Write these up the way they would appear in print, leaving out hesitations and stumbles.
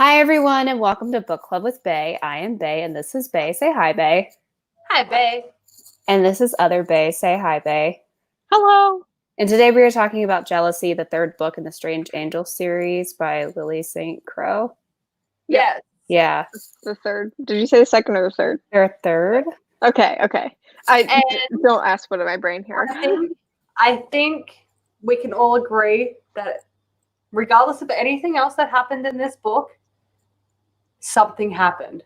Hi, everyone, and welcome to Book Club with Bay. I am Bay, and this is Bay. Say hi, Bay. Hi, Bay. And this is Other Bay. Say hi, Bay. Hello. And today we are talking about Jealousy, the third book in the Strange Angel series by Lily St. Crow. Yes. Yeah. The third. Did you say the second or the third? They're third. Okay. Don't ask what in my brain here. I think we can all agree that regardless of anything else that happened in this book, something happened.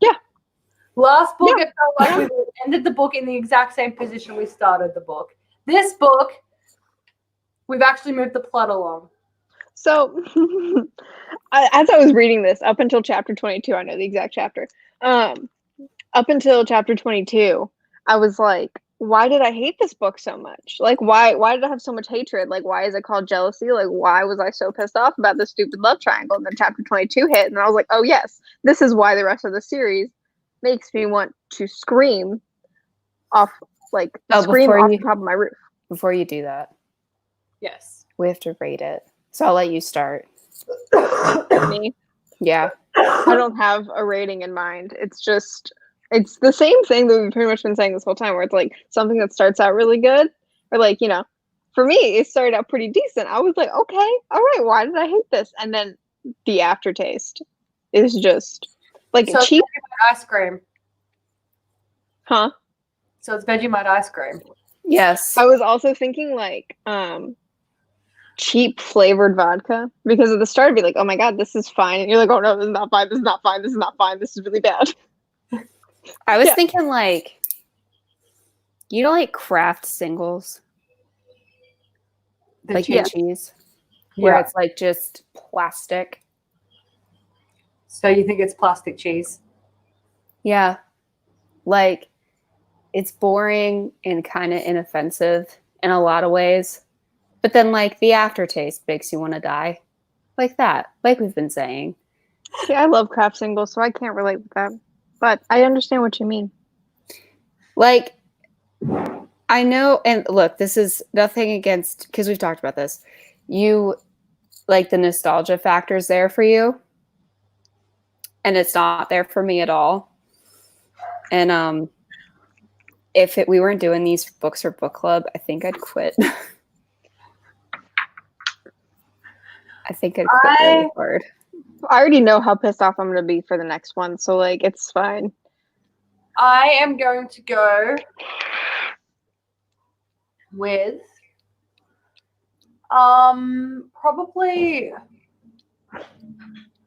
Yeah. Last book, it felt like we ended the book in the exact same position we started the book. This book, we've actually moved the plot along. So, as I was reading this, up until chapter 22, I know the exact chapter. Up until chapter 22, I was like, why did I hate this book so much? Like, why did I have so much hatred? Like, why is it called Jealousy? Like, why was I so pissed off about this stupid love triangle? And then chapter 22 hit, and I was like, oh yes, this is why the rest of the series makes me want to scream off the top of my roof. Before you do that, Yes. we have to rate it. So I'll let you start. Me? Yeah. I don't have a rating in mind. It's the same thing that we've pretty much been saying this whole time, where it's like something that starts out really good, or for me, it started out pretty decent. I was like, okay, all right, why did I hate this? And then the aftertaste is just like so cheap. It's Vegemite ice cream. Huh? So it's Vegemite ice cream. Yes. I was also thinking cheap flavored vodka, because at the start it'd be like, oh my god, this is fine, and you're like, oh no, this is not fine, this is not fine, this is not fine, this is really bad. I was thinking Kraft singles? The cheese? Where it's just plastic. So you think it's plastic cheese? Yeah. It's boring and kind of inoffensive in a lot of ways. But then, the aftertaste makes you want to die. Like that. Like we've been saying. See, I love Kraft singles, so I can't relate with that. But I understand what you mean. I know, and look, this is nothing against, because we've talked about this. You, the nostalgia factor's there for you. And it's not there for me at all. And if we weren't doing these books for book club, I think I'd quit. I think I'd quit really hard. I already know how pissed off I'm going to be for the next one, so it's fine. I am going to go with probably.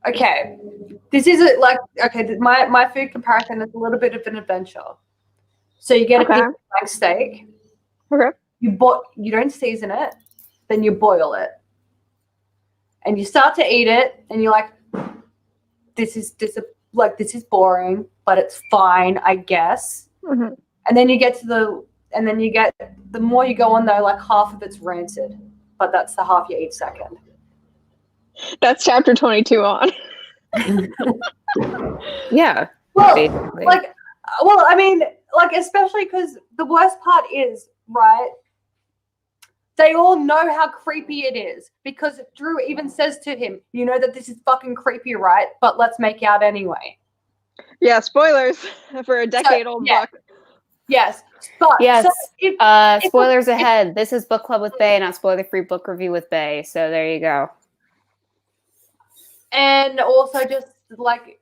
Okay, this is my food comparison is a little bit of an adventure. So you get a piece of blank steak. Okay. You don't season it, then you boil it, and you start to eat it, and you're like, this is boring, but it's fine, I guess. Mm-hmm. And then you get the more you go on though, half of it's rancid, but that's the half you eat second. That's chapter 22 on. Yeah. Well, basically. Especially because the worst part is, right, they all know how creepy it is, because Drew even says to him, you know that this is fucking creepy, right? But let's make out anyway. Yeah, spoilers for a decade-old book. Yes. But yes. So spoilers ahead. This is Book Club with Bay, not spoiler-free book review with Bay. So there you go. And also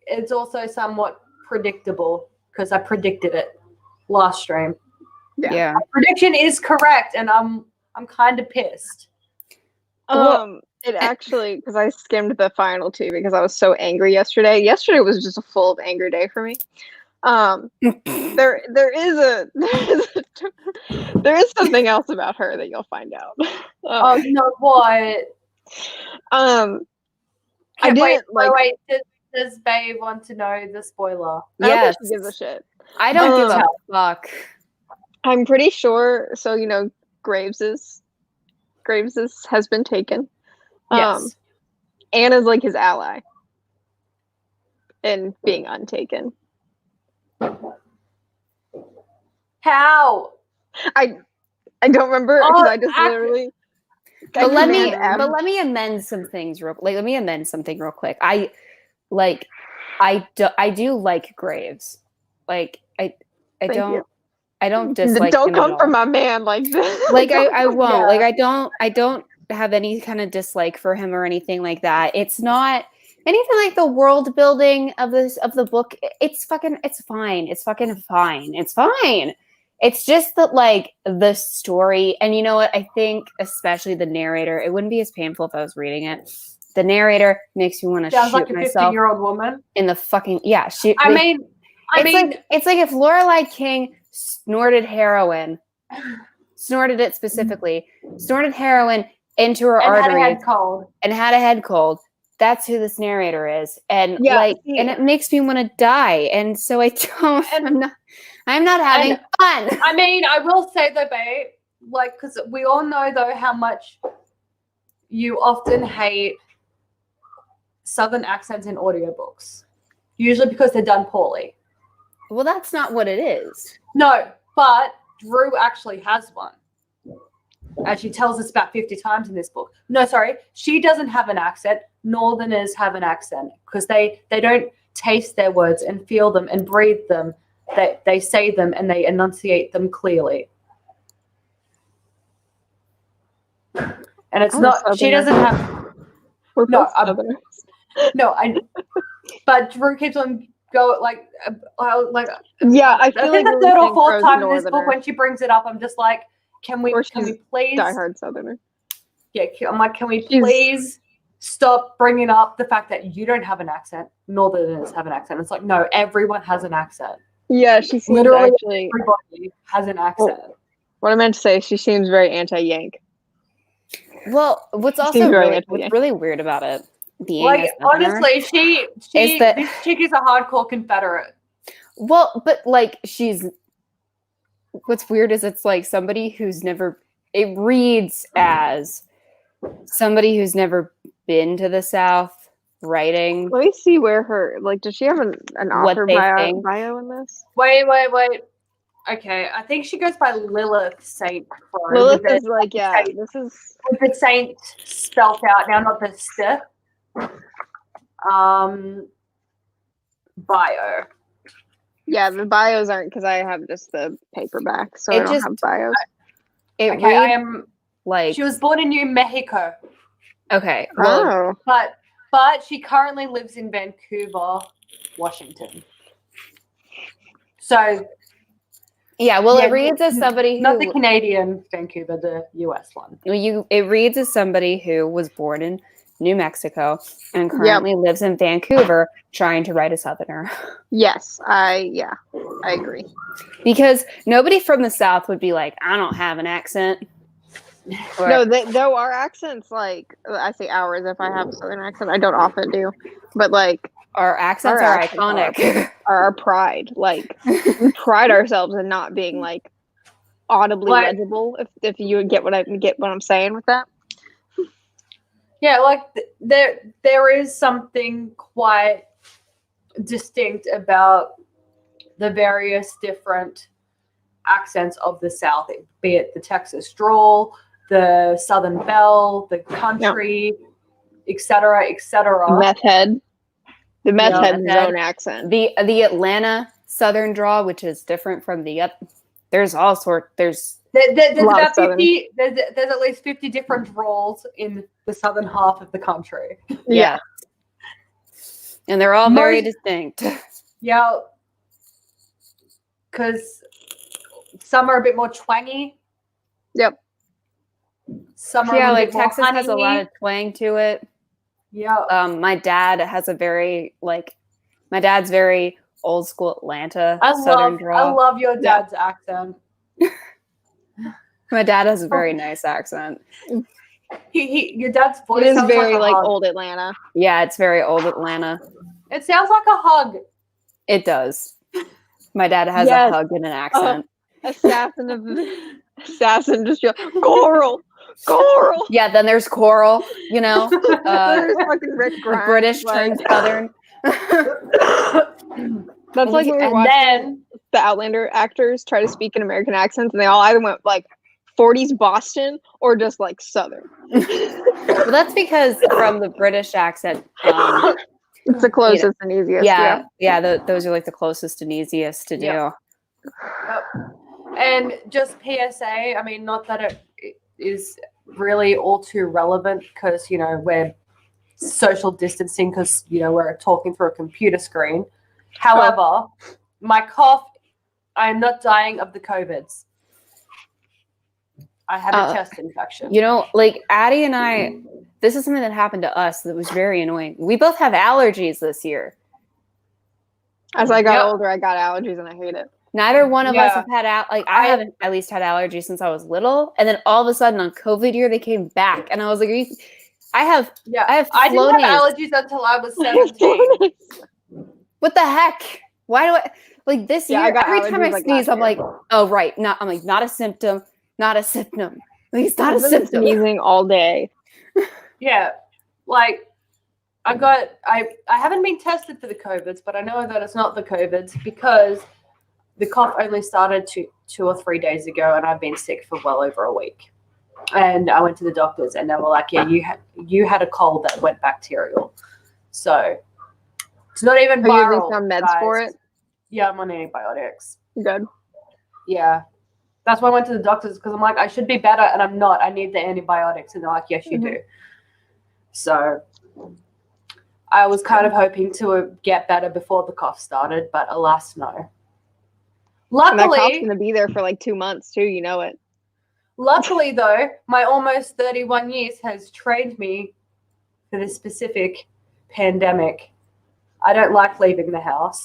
it's also somewhat predictable, because I predicted it last stream. Yeah. My prediction is correct, and I'm kind of pissed. It actually, because I skimmed the final two because I was so angry yesterday. Yesterday was just a full of anger day for me. There is something else about her that you'll find out. Oh, you know what? I didn't wait. Does Babe want to know the spoiler? Yes. She gives a shit. I don't give a fuck. I'm pretty sure. So Graves's has been taken. Yes. Anna's his ally in being untaken. How? I don't remember, because I just literally. But let me amend some things real. Let me amend something real quick. like I do like Graves. Like I Thank don't you. I don't dislike Don't him at come all. from my man like this. Like I won't. Yeah. Like I don't have any kind of dislike for him or anything like that. It's not anything like the world building of the book. It's fine. It's fucking fine. It's fine. It's just that like the story, and you know what? I think especially the narrator, it wouldn't be as painful if I was reading it. The narrator makes me want to Sounds shoot like a myself 15-year-old woman. in the fucking shoot. I mean, It's like if Lorelai King snorted heroin, snorted it specifically, snorted heroin into her and had a arteries head cold. and had a head cold. That's who this narrator is, and Yeah, and it makes me want to die. And so I don't. I'm not having fun. I mean, I will say though, babe, like, because we all know though how much you often hate Southern accents in audiobooks, usually because they're done poorly. Well, that's not what it is. No, but Drew actually has one. As she tells us about 50 times in this book. No, sorry. She doesn't have an accent. Northerners have an accent because they don't taste their words and feel them and breathe them. They say them and they enunciate them clearly. And it's not, she doesn't have, We're no, both Southerners. no, but Drew keeps on go like Yeah, I feel like the third or fourth time in this book Northerner. when she brings it up, I'm just like, can we please diehard Southerner. Yeah, I'm like, can we She's- please stop bringing up the fact that you don't have an accent? Northerners have an accent. It's like, no, everyone has an accent. Yeah, she seems Literally actually. everybody has an accent. What I meant to say, she seems very anti-Yank. Well, what's Seems also very really, anti-Yank. what's really weird about it, being Like, a Southerner, honestly, she is that- this chick is a hardcore Confederate. well, but like what's weird is it's like somebody who's never. It reads as somebody who's never been to the South writing. Let me see where her does she have an What author they bio think. in this? Wait. Okay, I think she goes by Lilith Saint Croix. Lilith with is like, yeah, Saint- this is with the Saint spelt out now, not the stiff. Bio. yeah. The bios aren't because I have just the paperback, so I don't have bios. It Okay, I reads am. like She was born in New Mexico, okay. Well, Oh, but she currently lives in Vancouver, Washington. So yeah. Well, yeah, it reads as somebody not the who Canadian Vancouver, the US one. it reads as somebody who was born in New Mexico and currently lives in Vancouver, trying to write a Southerner. yes, I agree. Because nobody from the South would be like, I don't have an accent. Or, No, though our accents, like I say ours, if I have a Southern accent, I don't often do, but like our accents Our are accents iconic. our pride, like we pride ourselves in not being like audibly Like- legible. If you get what I'm saying with that. Yeah, like there is something quite distinct about the various different accents of the South, be it the Texas drawl, the Southern belle, the country, etc., etc. Meth head. The meth Yeah, head's his meth head. own accent. the Atlanta Southern draw, which is different from there's all sorts. There's There's A lot of about Southern. 50. There's at least 50 different roles in the southern half of the country. yeah. And they're all very Most- distinct. Yeah, because some are a bit more twangy. Yep. Some are Yeah, a little like bit more Texas has a honey. lot of twang to it. Yeah, My dad has a very my dad's very old school Atlanta Southern I draw. love your dad's accent. My dad has a very nice accent. Your dad's voice It is sounds very like a hug. old Atlanta. Yeah, it's very old Atlanta. It sounds like a hug. It does. My dad has Yes. a hug and an accent. Assassin just yell, Coral. Yeah, then there's Coral, There's fucking Rick the Grimes, British like- turned Southern. That's like when we And watched then the Outlander actors try to speak in American accents, and they all either went like 40s Boston or just like Southern. Well, that's because from the British accent, It's the closest and easiest. Yeah. Those are like the closest and easiest to do. Yep. And just PSA, I mean, not that it is really all too relevant because, you know, we're social distancing because, you know, we're talking through a computer screen. However, my cough, I'm not dying of the COVIDs. I have a chest infection. You know, like Addie and I, this is something that happened to us that was very annoying. We both have allergies this year. As I got older, I got allergies and I hate it. Neither one of us have had I haven't at least had allergies since I was little, and then all of a sudden on COVID year they came back, and I was like, I didn't have allergies until I was 17. What the heck? Why do I like this year? Every time I sneeze, I'm like, oh right, not a symptom, not a symptom. Like it's not a symptom. Sneezing all day. Yeah, like I haven't been tested for the COVIDs, but I know that it's not the COVIDs because the cough only started 2 or 3 days ago, and I've been sick for well over a week. And I went to the doctors, and they were like, "Yeah, you had a cold that went bacterial." So it's not even viral. Are you using some meds for it? Yeah, I'm on antibiotics. Good. Yeah, that's why I went to the doctors because I'm like, I should be better, and I'm not. I need the antibiotics, and they're like, "Yes, you do." So I was kind of hoping to get better before the cough started, but alas, no. Luckily, and that cough's going to be there for like 2 months too. You know it. Luckily, though, my almost 31 years has trained me for this specific pandemic. I don't like leaving the house.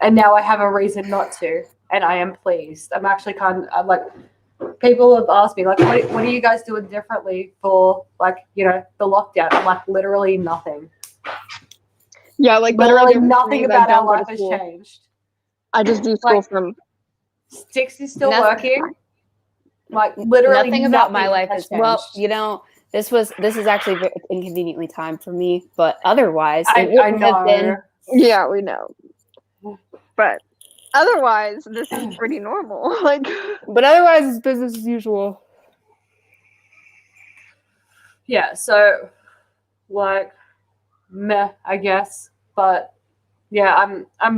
And now I have a reason not to. And I am pleased. I'm actually I'm like, people have asked me, like, what are you guys doing differently for, like, you know, the lockdown? I'm like, literally nothing. Yeah, like literally nothing about our life has changed. I just do school from. Sticks is still working. Like literally nothing about my life is well. You know, this is actually very inconveniently timed for me, but otherwise, I know. Yeah, we know. But otherwise, this is pretty normal. Like, but otherwise, it's business as usual. Yeah. So, like, meh, I guess, but. Yeah, I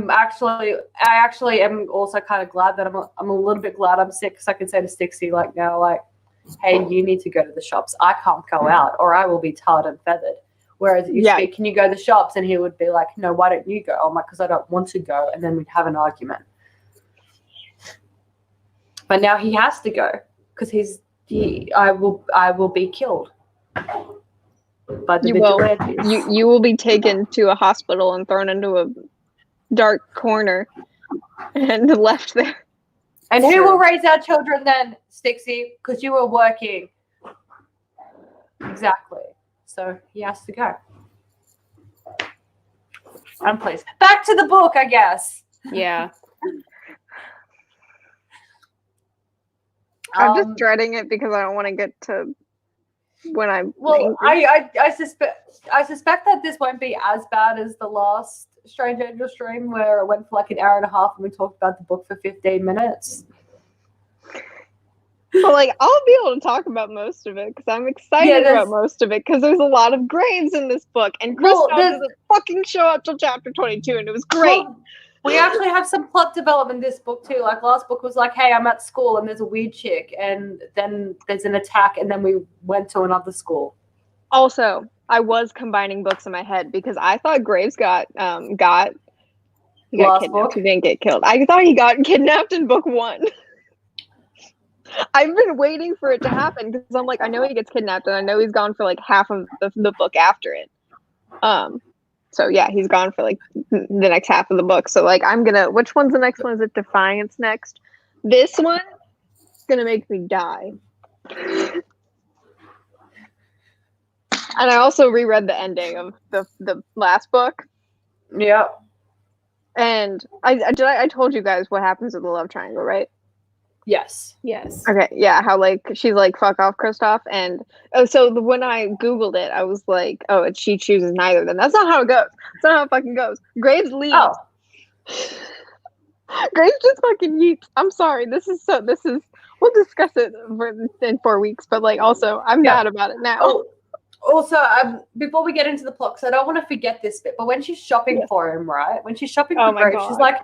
actually am also kind of glad that I'm a little bit glad I'm sick because I can say to Stixie like now, like, hey, you need to go to the shops. I can't go out or I will be tarred and feathered. Whereas you speak, can you go to the shops? And he would be like, no, why don't you go? I'm like, because I don't want to go. And then we'd have an argument. But now he has to go because I will be killed. By the vigilantes. You will be taken to a hospital and thrown into a dark corner and left there. And who will raise our children then, Stixie? Because you were working. Exactly. So he has to go. I'm pleased. Back to the book, I guess. Yeah. I'm just dreading it because I don't want to get to when I'm I suspect that this won't be as bad as the last Strange Angel stream where it went for like an hour and a half and we talked about the book for 15 minutes. So like I'll be able to talk about most of it because I'm excited about most of it because there's a lot of graves in this book and Kristoff doesn't fucking show up till chapter 22 and it was great. Well, we actually have some plot development in this book too. Like last book was like, hey, I'm at school and there's a weird chick and then there's an attack and then we went to another school. Also, I was combining books in my head because I thought Graves got kidnapped. He didn't get killed. I thought he got kidnapped in book 1. I've been waiting for it to happen because I'm like, I know he gets kidnapped and I know he's gone for like half of the book after it. So yeah, he's gone for like the next half of the book. So like which one's the next one? Is it Defiance next? This one is gonna make me die. And I also reread the ending of the last book. Yeah. And I told you guys what happens with the love triangle, right? Yes. Okay, yeah, how like she's like fuck off Kristoff and when I googled it I was like, oh, she chooses neither. Then that's not how it goes. That's not how it fucking goes. Graves leaves. Oh. Graves just fucking yeets. I'm sorry. This is we'll discuss it in 4 weeks, but like also I'm mad about it now. Also, before we get into the plot, because I don't want to forget this bit, but when she's shopping for him, right? When she's shopping Oh for my Graves, God. she's like,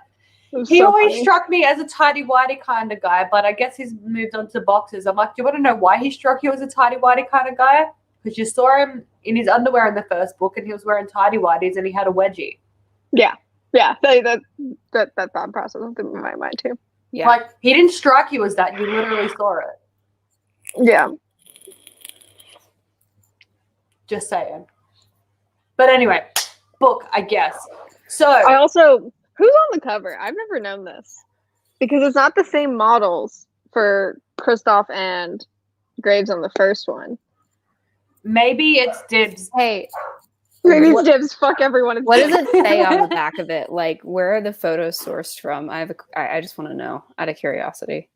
It was he so always funny. struck me as a tidy-whitey kind of guy, but I guess he's moved on to boxers. I'm like, do you want to know why he struck you as a tidy-whitey kind of guy? Because you saw him in his underwear in the first book, and he was wearing tidy-whities, and he had a wedgie. Yeah, that thought process went through my mind too. Yeah. Like, he didn't strike you as that. You literally saw it. Yeah. Just saying. But anyway, book, I guess. So I also, who's on the cover? I've never known this because it's not the same models for Kristoff and Graves on the first one. maybe it's Dibs. Hey, Maybe it's What- Dibs. Fuck everyone. It's what does Dibs. it say on the back of it? Like, where are the photos sourced from? I just want to know out of curiosity.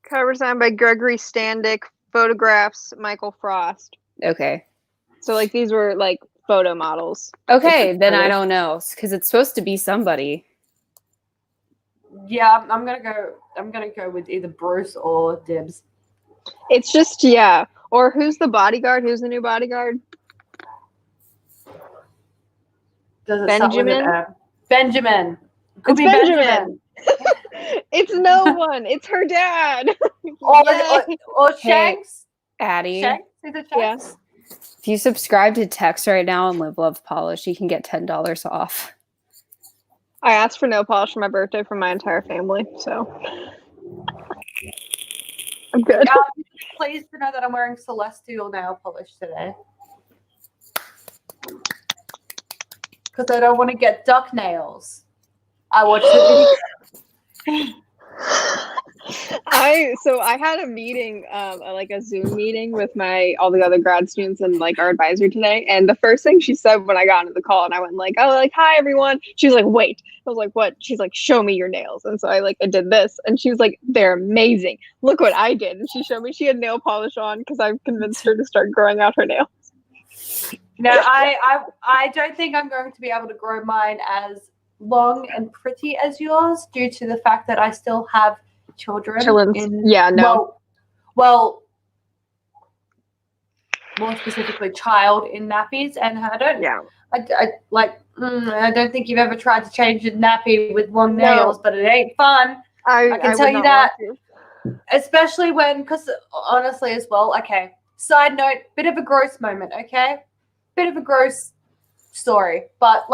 Cover signed by Gregory Standick. Photographs Michael Frost. Okay. So like these were like photo models. Okay, It's then I photos. don't know because it's supposed to be somebody. Yeah, I'm gonna go with either Bruce or Dibs. It's just yeah. Or who's the bodyguard? Who's the new bodyguard? Does it start with an Benjamin? M? Benjamin. Could It's be Benjamin. It's no one. It's her dad. Or Shanks. Addie, Shanks? Is it Shanks? if you subscribe to Text right now and Live Love Polish, you can get $10 off. I asked for nail polish for my birthday from my entire family, so I'm good. Pleased to know that I'm wearing Celestial nail polish today. Because I don't want to get duck nails. I watched the video. I had a meeting, like a Zoom meeting with all the other grad students and like our advisor today. And the first thing she said when I got into the call and I went like, oh, like, hi everyone. She was like, wait. I was like, what? She's like, show me your nails. And so I did this and she was like, they're amazing. Look what I did. And she showed me she had nail polish on because I've convinced her to start growing out her nails. No, I don't think I'm going to be able to grow mine as long and pretty as yours due to the fact that I still have children. Yeah, no. Well, more specifically, child in nappies, and I don't. Yeah. I don't think you've ever tried to change a nappy with long No. nails, but it ain't fun. I can tell you that. Especially because honestly, as well. Okay. Side note, bit of a gross moment. Okay, bit of a gross story, but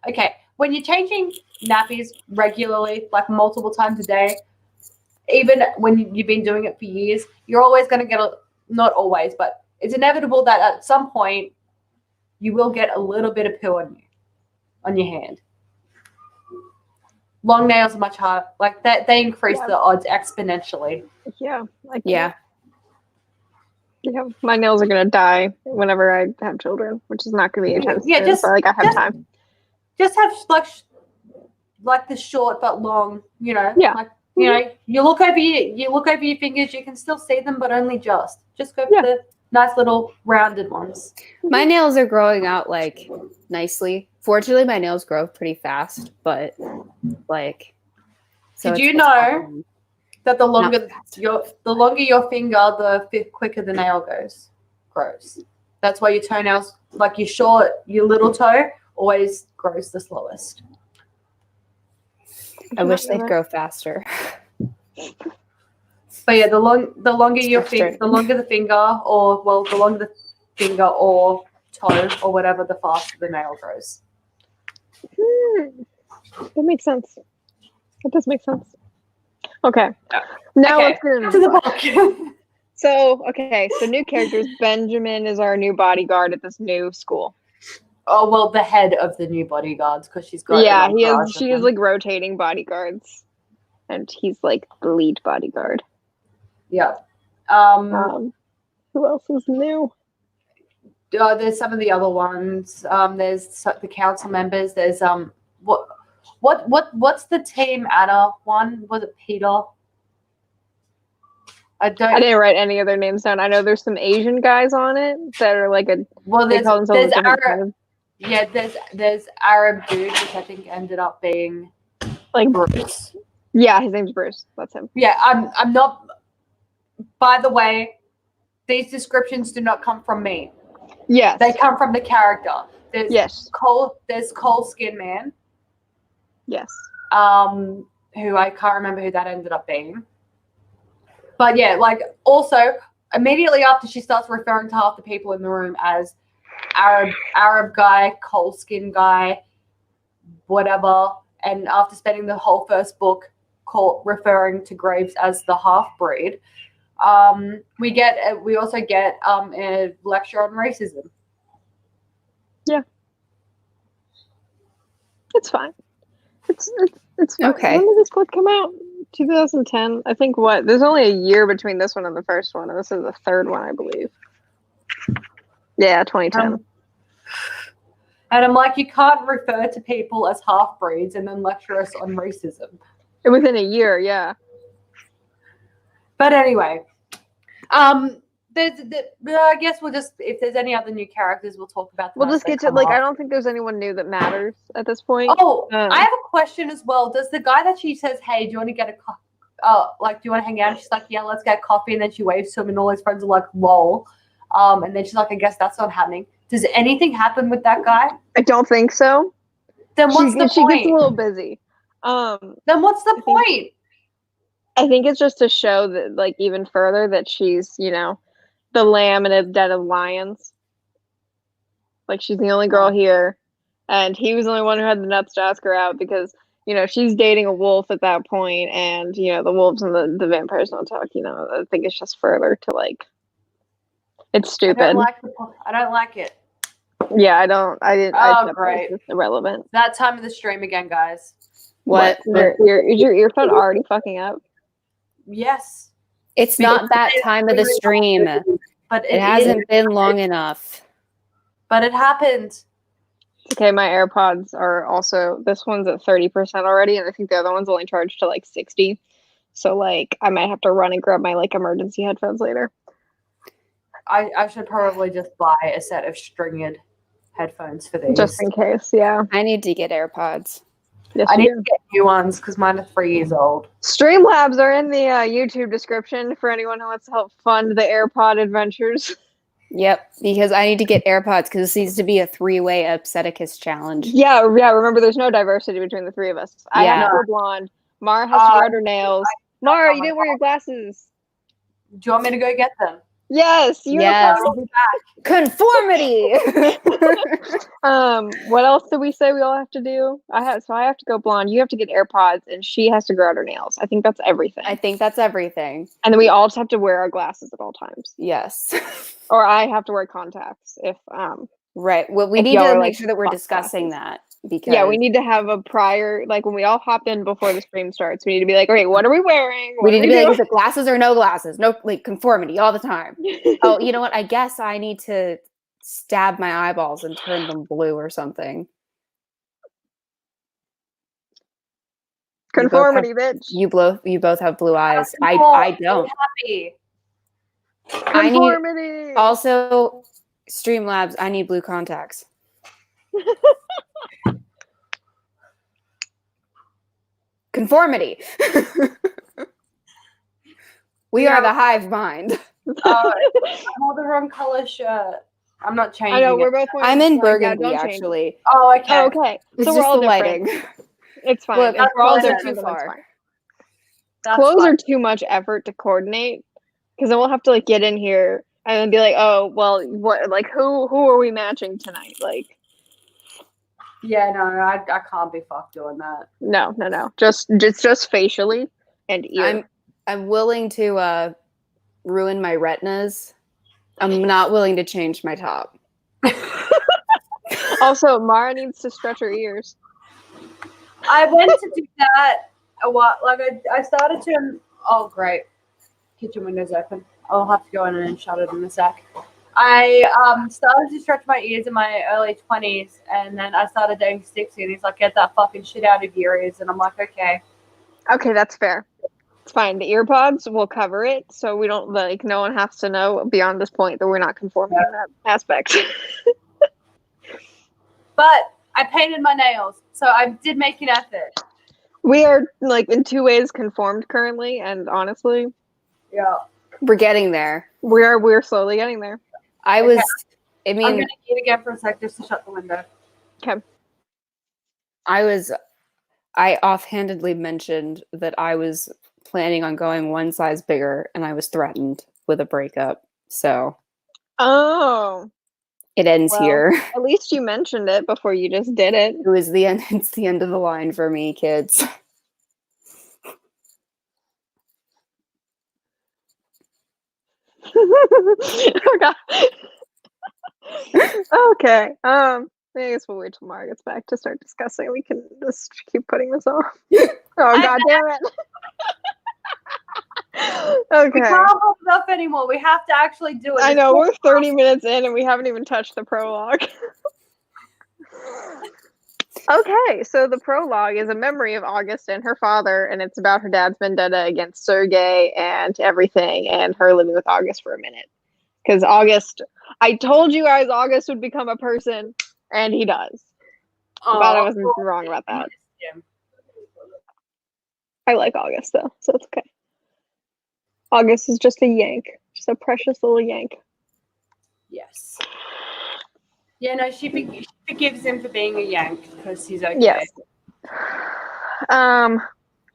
okay, when you're changing nappies regularly, like multiple times a day, even when you've been doing it for years, you're always going to get not always, but it's inevitable that at some point you will get a little bit of poo on your hand. Long nails are much harder. Like that, they increase the odds exponentially. Yeah. Yeah. Yeah, my nails are gonna die whenever I have children, which is not gonna be intense. Yeah, but I have time. Just have like the short but long, Yeah. You look over your fingers, you can still see them, but only just go for the nice little rounded ones. My nails are growing out nicely. Fortunately, my nails grow pretty fast, but Did you know that the longer your finger, the quicker the nail grows? That's why your toenails, like your little toe, always grows the slowest. I wish they'd grow faster. But yeah, the longer the finger or toe or whatever, the faster the nail grows. That makes sense. That does make sense. Okay. Now let's get into the book. So new characters. Benjamin is our new bodyguard at this new school. Oh, well, the head of the new bodyguards, because she's got she is like rotating bodyguards, and he's like the lead bodyguard. Yeah. Who else is new? There's some of the other ones. There's the council members. There's what's the Team Anna one? Was it Peter? I didn't write any of their names down. I know there's some Asian guys on it that are like there's Arab. Yeah, there's Arab dude, which I think ended up being like Bruce. Yeah, his name's Bruce. That's him. Yeah, I'm not. By the way, these descriptions do not come from me. Yes. They come from the character. There's Yes. There's Coal Skin Man. Yes. Who I can't remember who that ended up being. But yeah, like also immediately after she starts referring to half the people in the room as Arab guy, coal skin guy, whatever, and after spending the whole first book referring to Graves as the half breed, we also get a lecture on racism. Yeah. It's fine. It's fine. Okay. When did this book come out? 2010. I think there's only a year between this one and the first one, and this is the third one, I believe. Yeah, 2010. And I'm like, you can't refer to people as half breeds and then lecture us on racism. Within a year, yeah. But anyway, I guess we'll just, if there's any other new characters, we'll talk about them. We'll just get to, like, I don't think there's anyone new that matters at this point. Oh, I have a question as well. Does the guy that she says, hey, do you want to get a coffee? Do you want to hang out? And she's like, yeah, let's get coffee. And then she waves to him and all his friends are like, lol. And then she's like, I guess that's not happening. Does anything happen with that guy? I don't think so. Then what's the point? She gets a little busy. Then what's the point? I think it's just to show that, like, even further that she's, the lamb in a den of lions. Like, she's the only girl here. And he was the only one who had the nuts to ask her out because, she's dating a wolf at that point, and, the wolves and the vampires don't talk, I think it's just further to, like, it's stupid. I don't like it. Yeah, I didn't. Oh, great. It's irrelevant. That time of the stream again, guys. What? Is your earphone already fucking up? Yes. It's not that time of the stream. But it hasn't been long enough. But it happened. Okay, my AirPods are also, this one's at 30% already, and I think the other one's only charged to like 60. So like I might have to run and grab my like emergency headphones later. I should probably just buy a set of stringed headphones for these. Just in case, yeah. I need to get AirPods. Yes, I need to get new ones because mine are 3 years old. Streamlabs are in the YouTube description for anyone who wants to help fund the AirPod adventures. Yep, because I need to get AirPods because this needs to be a 3-way Upseticus challenge. Yeah. Remember, there's no diversity between the three of us. I have to go blonde. Mara has to red her nails. Mara, you didn't wear your glasses. Do you want me to go get them? Yes. Yes. Conformity. What else did we say we all have to do? I have to go blonde. You have to get AirPods, and she has to grow out her nails. I think that's everything. And then we all just have to wear our glasses at all times. Yes. Or I have to wear contacts if Right. Well, we need to make sure that we're discussing that because we need to have a prior, like when we all hop in before the stream starts, we need to be like, okay, what are we wearing? We need to be like, is it glasses or no glasses? No, like conformity all the time. Oh, you know what? I guess I need to stab my eyeballs and turn them blue or something. Conformity, bitch. You both have blue eyes. I don't. Happy. Conformity. Also, Streamlabs, I need blue contacts. Conformity. We are the hive mind. I'm all the wrong color shirt. I'm not changing. I know we're both. I'm in burgundy actually. Oh, okay. Oh, okay. It's so just we're all the different. lighting. It's fine. Look, we're all they're different. too far. Clothes are too much effort to coordinate because then we'll have to like get in here and then be like, oh, well, what? Like, who are we matching tonight? Like, yeah, no, I can't be fucked doing that. No. Just facially and ear. I'm willing to ruin my retinas. I'm not willing to change my top. Also, Mara needs to stretch her ears. I went to do that a while. Like I started to. Oh, great! Kitchen window's open. I'll have to go in and shut it in a sec. I started to stretch my ears in my early 20s, and then I started dating Stixie, and he's like, "Get that fucking shit out of your ears," and I'm like, "Okay." Okay, that's fair. It's fine. The earpods will cover it, so we don't like. No one has to know beyond this point that we're not conforming in that aspect. But I painted my nails, so I did make an effort. We are like in 2 ways conformed currently, and honestly, yeah, We're getting there. We're slowly getting there. I Okay. was. I I'm mean, gonna eat again for a sec just to shut the window. Okay. I offhandedly mentioned that I was planning on going one size bigger, and I was threatened with a breakup. So Oh, it ends well, here. at least you mentioned it before you just did it. It was the end. It's the end of the line for me, kids. Oh god. Okay. I guess we'll wait till Mara gets back to start discussing. We can just keep putting this off. Oh god damn it. We Okay. can't hold it up anymore. We have to actually do it. I This know we're podcast- 30 minutes in and we haven't even touched the prologue. Okay, so the prologue is a memory of August and her father, and it's about her dad's vendetta against Sergei and everything, and her living with August for a minute. Because August, I told you guys August would become a person, and he does. Glad I wasn't wrong about that. I like August though, so it's okay. August is just a yank, just a precious little yank. Yes. Yeah, no, she forgives him for being a yank because he's okay. Yes.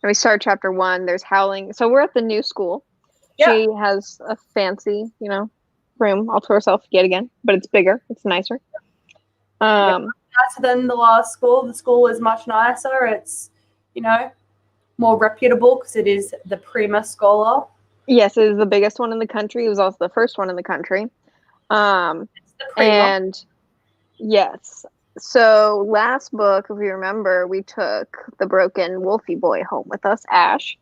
We start chapter 1. There's howling. So we're at the new school. Yeah. She has a fancy, room all to herself yet again, but it's bigger. It's nicer. Nicer than the last school. The school is much nicer. It's, more reputable because it is the Prima Scholar. Yes, it is the biggest one in the country. It was also the first one in the country. It's the Prima. And yes. So last book, if you remember, we took the broken Wolfie boy home with us, Ash.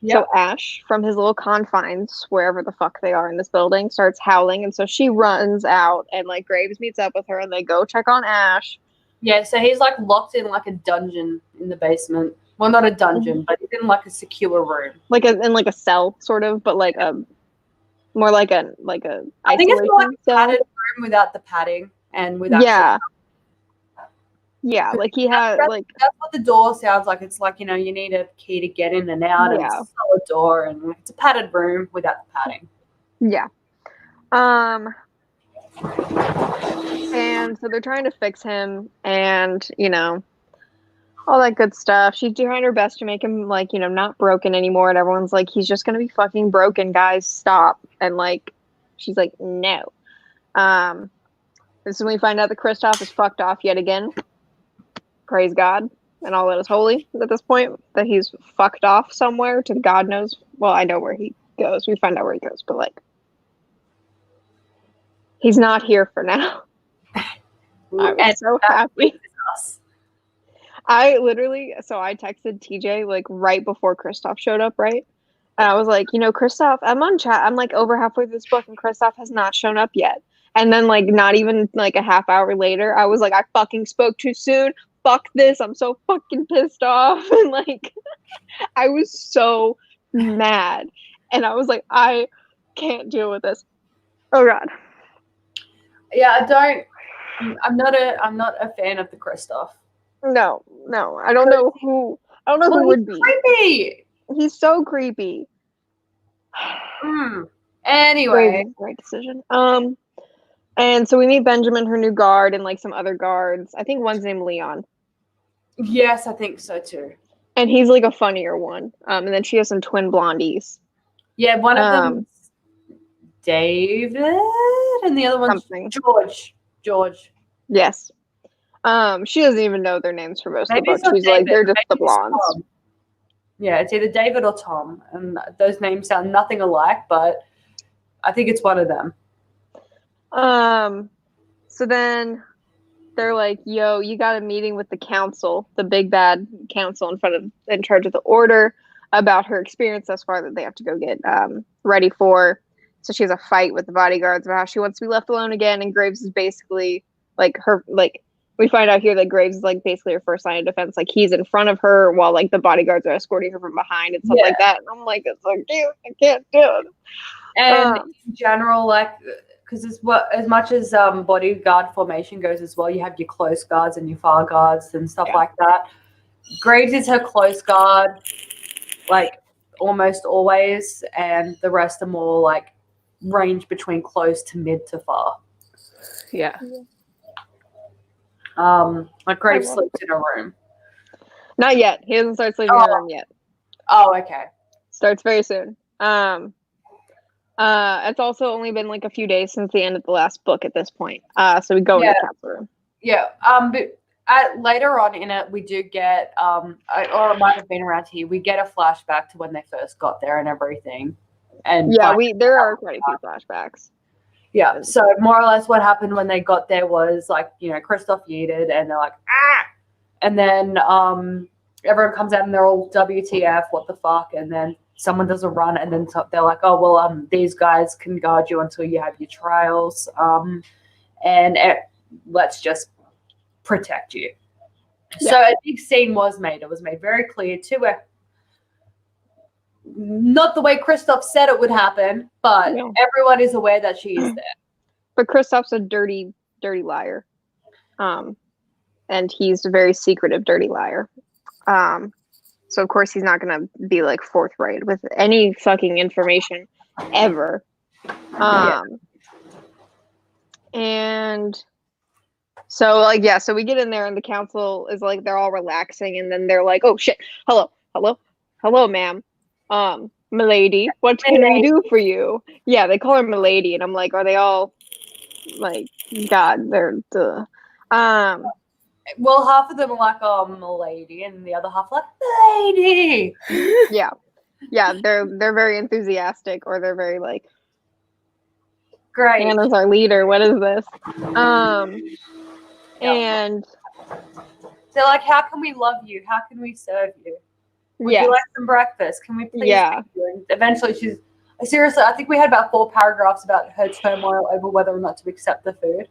Yep. So Ash, from his little confines, wherever the fuck they are in this building, starts howling. And so she runs out and Graves meets up with her and they go check on Ash. Yeah, so he's locked in a dungeon in the basement. Well, not a dungeon, but he's in a secure room. In a cell, sort of, but more like a I think it's more like isolation a cell. padded room without the padding and with Yeah. Yeah, he had that's what the door sounds like. It's you need a key to get in and out, and Yeah. it's a solid door, and it's a padded room without the padding. Yeah. And so they're trying to fix him and, all that good stuff. She's trying her best to make him not broken anymore. And everyone's like, he's just going to be fucking broken, guys. Stop. And she's like, no. This is when we find out that Kristoff is fucked off yet again. Praise God. And all that is holy at this point, that he's fucked off somewhere to God knows. Well, I know where he goes. We find out where he goes, but he's not here for now. I'm so happy. I texted TJ right before Kristoff showed up, right? And I was like, Kristoff, I'm on chat. I'm over halfway through this book and Kristoff has not shown up yet. And then not even a half hour later, I was like, I fucking spoke too soon. Fuck this. I'm so fucking pissed off. And I was so mad. And I was like, I can't deal with this. Oh God. Yeah, I'm not a fan of the Kristoff. No, I don't know who who would be. Creepy. He's so creepy. Anyway, great decision. And so we meet Benjamin, her new guard, and some other guards. I think one's named Leon. Yes, I think so too. And he's a funnier one. And then she has some twin blondies. Yeah, one of them David, and the other one's something. George. Yes. She doesn't even know their names for most of the book. She's David, they're just the maybe blondes. Tom. Yeah, it's either David or Tom, and those names sound nothing alike, but I think it's one of them. So then they're like, yo, you got a meeting with the council, the big bad council in charge of the order, about her experience thus far that they have to go get ready for. So she has a fight with the bodyguards about how she wants to be left alone again, and Graves is basically we find out here that Graves is basically her first line of defense. He's in front of her while the bodyguards are escorting her from behind and stuff like that. And I'm it's so cute. I can't do it. And in general, because as much as bodyguard formation goes as well, you have your close guards and your far guards and stuff like that. Graves is her close guard, almost always, and the rest are more range between close to mid to far. Yeah. Like Graves sleeps in a room. Not yet. He doesn't start sleeping in the room yet. Oh, okay. Starts very soon. It's also only been like a few days since the end of the last book at this point. So we go in the council room. Yeah. But later on in it, we do get, or it might have been around here, we get a flashback to when they first got there and everything. And yeah, there are quite a few flashbacks. Yeah. So more or less what happened when they got there was like, Kristoff yeeted and they're like, ah! And then everyone comes out and they're all WTF, what the fuck? And then someone does a run and then they're like, oh, well, these guys can guard you until you have your trials. And let's just protect you. Yeah. So a big scene was made. It was made very clear to her. Not the way Kristoff said it would happen, but everyone is aware that she is there. But Kristoff's a dirty, dirty liar. And he's a very secretive, dirty liar. So of course he's not gonna be like forthright with any fucking information ever. And so so we get in there and the council is like, they're all relaxing and then they're like, oh shit, hello, ma'am. Milady, what can we do for you? Yeah, they call her Milady, and I'm like, are they all like, God, they're well, half of them are like, oh, Milady, and the other half like, Milady. Yeah, they're very enthusiastic, or they're very like, great. Anna's our leader. What is this? And they're like, how can we love you? How can we serve you? Would you like some breakfast? Can we please? Yeah. And eventually, seriously, I think we had about 4 paragraphs about her turmoil over whether or not to accept the food.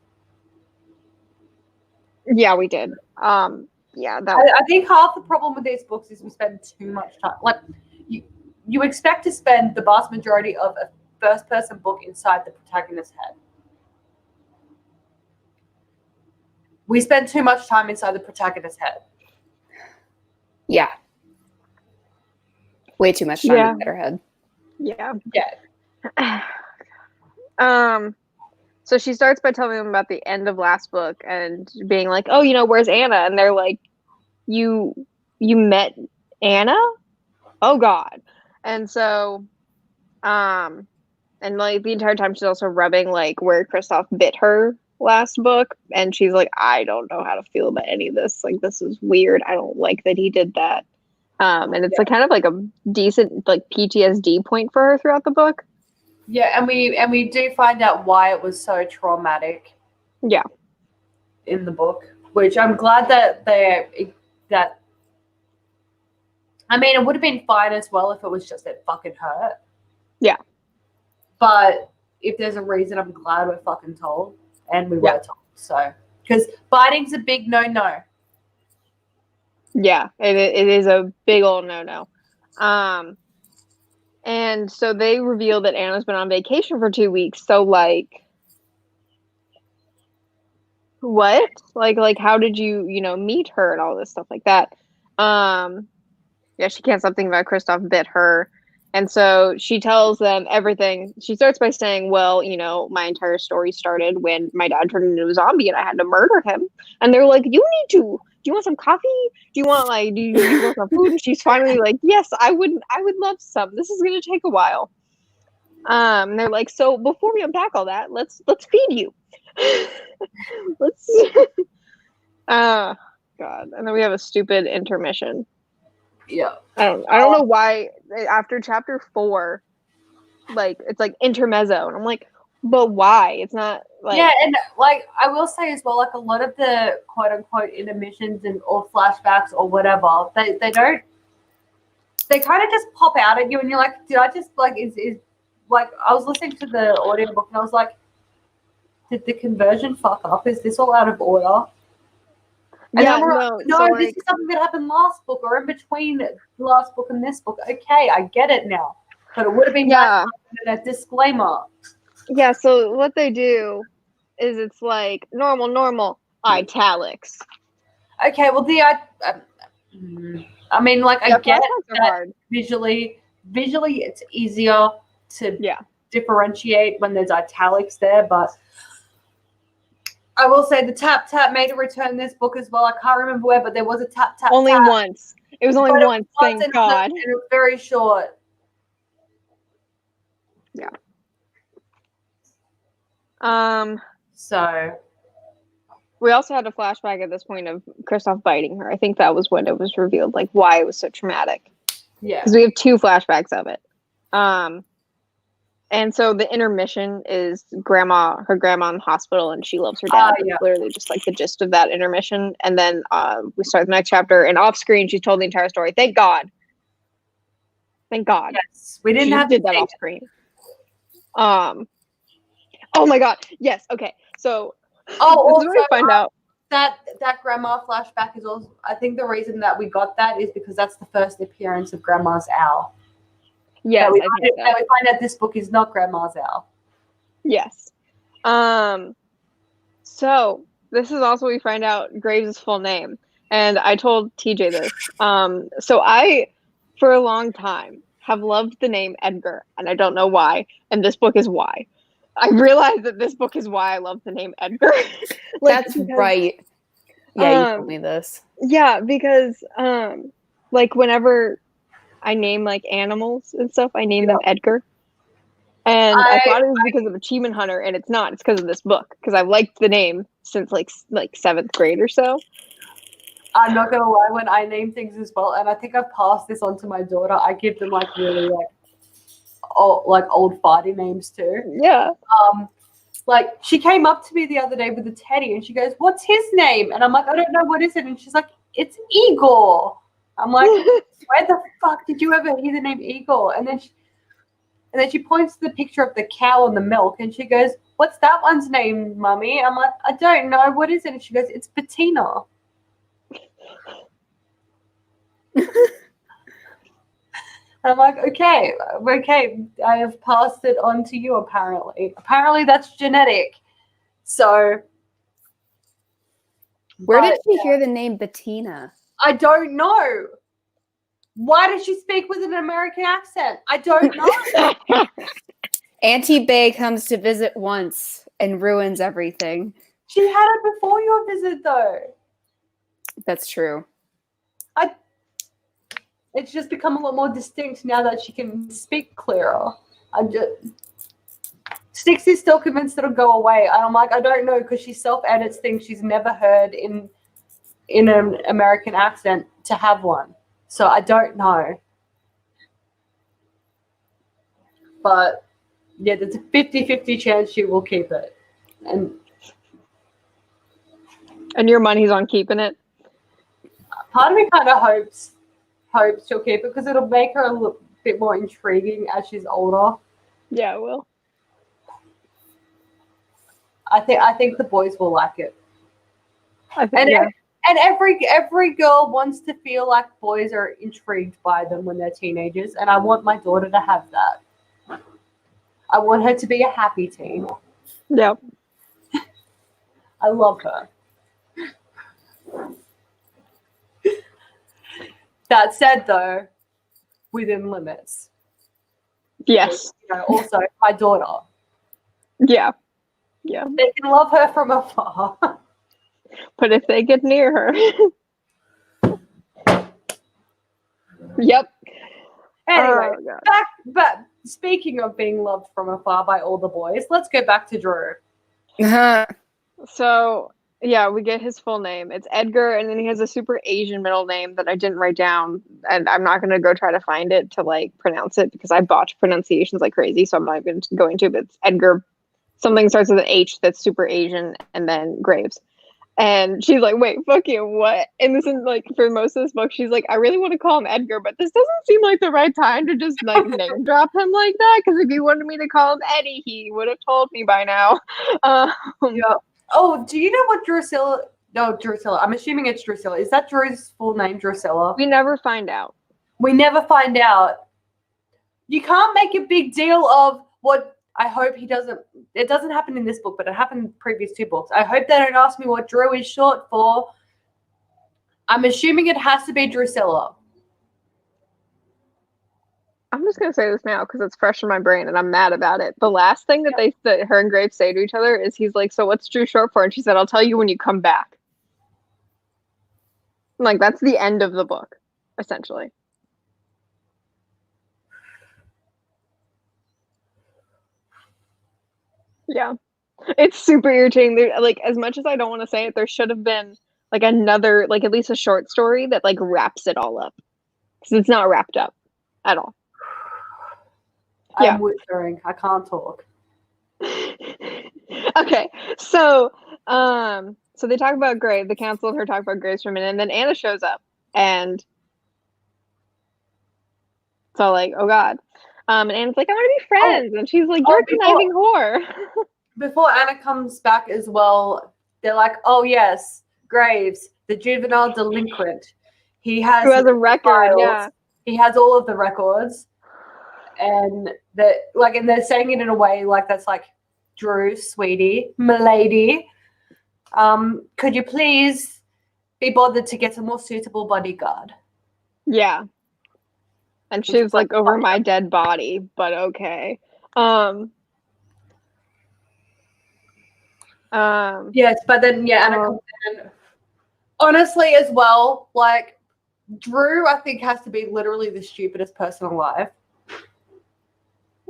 Yeah, we did. I think half the problem with these books is we spend too much time. Like, you expect to spend the vast majority of a first-person book inside the protagonist's head. We spend too much time inside the protagonist's head. Yeah. Way too much time in her head. Yeah. Yeah. So she starts by telling them about the end of last book and being like, oh, where's Anna? And they're like, you met Anna? Oh God. And so, and like the entire time she's also rubbing like where Kristoff bit her last book. And she's like, I don't know how to feel about any of this. Like, this is weird. I don't like that he did that. And it's like kind of like a decent like PTSD point for her throughout the book. Yeah, and we do find out why it was so traumatic. Yeah. In the book, which I'm glad that I mean, it would have been fine as well if it was just that fucking hurt. Yeah. But if there's a reason, I'm glad we're fucking told, and we were told. So, because biting's a big no-no. Yeah, it is a big old no-no. And so they reveal that Anna's been on vacation for 2 weeks. So like, what? Like how did you, meet her and all this stuff like that? Yeah, she can't stop thinking about Kristoff bit her. And so she tells them everything. She starts by saying, well, my entire story started when my dad turned into a zombie and I had to murder him. And they're like, do you want some coffee? Do you want do you want some food? And she's finally like, yes, I would love some. This is gonna take a while. And they're like, so before we unpack all that, let's feed you. Let's God. And then we have a stupid intermission. Yeah. I don't know why after chapter 4, like it's like intermezzo, and I'm like, but why? It's not like and like I will say as well, like a lot of the quote unquote intermissions or flashbacks or whatever, they kind of just pop out at you and you're like, did I just like is like I was listening to the audiobook and I was like, did the conversion fuck up? Is this all out of order? And this is something that happened last book or in between the last book and this book. Okay, I get it now. But it would have been nice to have a disclaimer. Yeah, so what they do is it's like normal, italics. Okay, well, I mean, like, I get that visually it's easier to differentiate when there's italics there, but I will say the tap tap made a return in this book as well. I can't remember where, but there was a tap tap Only tap. once. It was only But it once, was thank and God. It was very short. Yeah. So We also had a flashback at this point of Kristoff biting her. I think that was when it was revealed, like why it was so traumatic. yeah. Because we have 2 flashbacks of it. And so the intermission is her grandma in the hospital, and she loves her dad. That's yeah. literally just like the gist of that intermission. And then we start the next chapter, and off screen, she's told the entire story. Thank God. Thank God. Yes. We didn't She have did to that say off screen. Oh my God. Yes. Okay. So also, this is where I find out. that grandma flashback is also, I think the reason that we got that is because that's the first appearance of Grandma's owl. Yes, that we I think so. find out this book is not Grandma's owl. Yes. So this is also we find out Graves' full name. And I told TJ this. So I, for a long time, have loved the name Edgar, and I don't know why. And this book is why. I realized that this book is why I love the name Edgar. That's right. Yeah, you told me this. Yeah, because like whenever I name like animals and stuff, I name them Edgar. And I thought it was because of Achievement Hunter, and it's not. It's because of this book, because I've liked the name since like 7th grade or so. I'm not gonna lie, when I name things as well, and I think I've passed this on to my daughter, I give them like really old farty names too. Yeah. Like she came up to me the other day with a teddy, and she goes, "What's his name?" And I'm like, "I don't know, what is it?" And she's like, "It's Igor." I'm like, "Where the fuck did you ever hear the name Igor?" And then she points to the picture of the cow and the milk, and she goes, "What's that one's name, Mummy?" I'm like, "I don't know. What is it?" And she goes, "It's Bettina." I'm like, okay, I have passed it on to you, apparently. Apparently that's genetic. So. Where did she hear the name Bettina? I don't know. Why does she speak with an American accent? I don't know. Auntie Bay comes to visit once and ruins everything. She had it before your visit, though. That's true. It's just become a lot more distinct now that she can speak clearer. Stix is still convinced it'll go away. And I'm like, I don't know, because she self-edits things she's never heard in an American accent to have one. So I don't know. But, yeah, there's a 50-50 chance she will keep it. And your money's on keeping it? Part of me kind of hopes she'll keep it, because it'll make her a little bit more intriguing as she's older. Yeah, it will. I think the boys will like it. I think, yeah. And every girl wants to feel like boys are intrigued by them when they're teenagers, and I want my daughter to have that. I want her to be a happy teen. Yep. I love her. That said, though, within limits. Yes. Also, my daughter. Yeah. Yeah. They can love her from afar. But if they get near her. Yep. Anyway, but speaking of being loved from afar by all the boys, let's go back to Drew. So, yeah, we get his full name. It's Edgar, and then he has a super Asian middle name that I didn't write down, and I'm not going to go try to find it to, like, pronounce it, because I botch pronunciations like crazy, so I'm not even going to, but it's Edgar. Something starts with an H that's super Asian, and then Graves. And she's like, wait, fuck you, what? And this is, like, for most of this book, she's like, I really want to call him Edgar, but this doesn't seem like the right time to just, like, name drop him like that, because if he wanted me to call him Eddie, he would have told me by now. Yeah. Oh, do you know what Drusilla? No, Drusilla. I'm assuming it's Drusilla. Is that Drew's full name, Drusilla? We never find out. We never find out. You can't make a big deal of what I hope he doesn't. It doesn't happen in this book, but it happened in the previous 2 books. I hope they don't ask me what Drew is short for. I'm assuming it has to be Drusilla. I'm just gonna say this now because it's fresh in my brain and I'm mad about it. The last thing that her and Graves say to each other is he's like, "So what's Drew short for?" And she said, "I'll tell you when you come back." Like that's the end of the book, essentially. Yeah, it's super irritating. There, like as much as I don't want to say it, there should have been like another, like at least a short story that like wraps it all up because it's not wrapped up at all. Yeah. I'm whispering. I can't talk. Okay, so so they talk about Graves. The council and her talk about Graves for a minute, and then Anna shows up, and so like, oh god. And Anna's like, I want to be friends, and she's like, you're a conniving whore. Before Anna comes back as well, they're like, oh yes, Graves, the juvenile delinquent. Who has a record, files. yeah. He has all of the records. And and they're saying it in a way like that's like, Drew, sweetie, milady, could you please be bothered to get a more suitable bodyguard? Yeah. And she's like, over my dead body, but okay. Yes, but then Anna comes in. Honestly, as well, like Drew, I think has to be literally the stupidest person alive.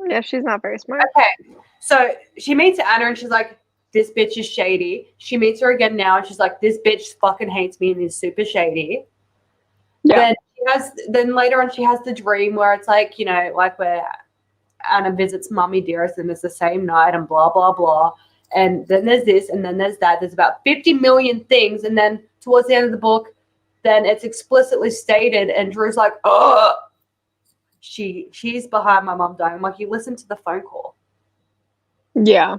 Yeah, she's not very smart. Okay, so she meets Anna and she's like, this bitch is shady. She meets her again now and she's like, this bitch fucking hates me and is super shady. Yeah. Then later on she has the dream where it's like, like where Anna visits Mummy Dearest and it's the same night and blah, blah, blah. And then there's this and then there's that. There's about 50 million things. And then towards the end of the book, then it's explicitly stated and Drew's like, oh, she's behind my mum dying. I'm like, you listened to the phone call. Yeah.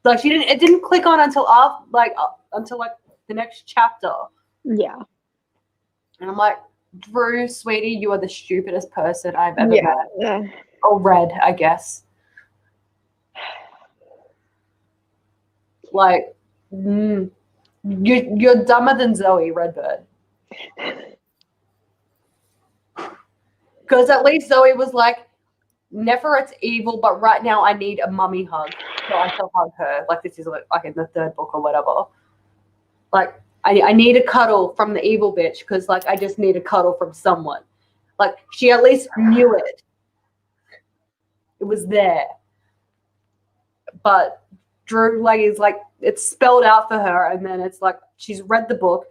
Like it didn't click on until the next chapter. Yeah. And I'm like, Drew, sweetie, you are the stupidest person I've ever met. Yeah. Or read, I guess. Like, you're dumber than Zoe Redbird. Because at least Zoe was like, Neferet's evil, but right now I need a mummy hug. So I shall hug her. Like, this is like in the third book or whatever. Like, I need a cuddle from the evil bitch because, like, I just need a cuddle from someone. Like, she at least knew it. It was there. But Drew, like, is like, it's spelled out for her, and then it's like, she's read the book,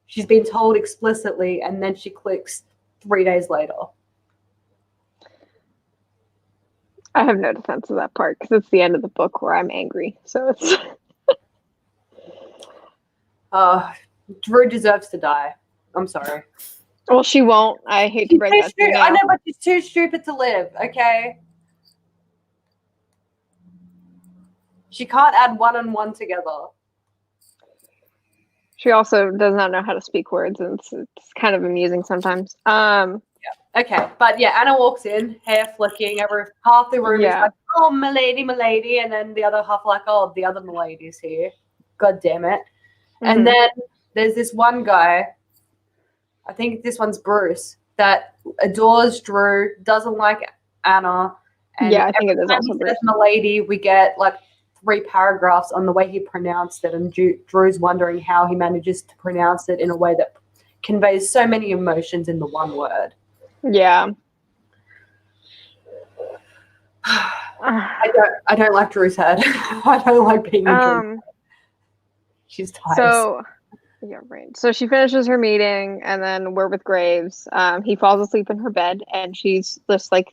she's been told explicitly, and then she clicks 3 days later. I have no defense of that part because it's the end of the book where I'm angry. So it's. Drew deserves to die. I'm sorry. Well, she won't. I hate to break that to you now. I know, but she's too stupid to live, okay? She can't add one and one together. She also does not know how to speak words, and it's kind of amusing sometimes. Yeah. Okay, but Anna walks in, hair flicking, half the room is like, oh, milady, and then the other half like, oh, the other milady's here. God damn it. Mm-hmm. And then there's this one guy, I think this one's Bruce, that adores Drew, doesn't like Anna. And I think it is also Bruce. Milady, we get like 3 paragraphs on the way he pronounced it, and Drew's wondering how he manages to pronounce it in a way that conveys so many emotions in the one word. Yeah. I don't like Drew's head. I don't like being in Drew's head. She's tired. So yeah, right. So she finishes her meeting and then we're with Graves. He falls asleep in her bed and she's just like,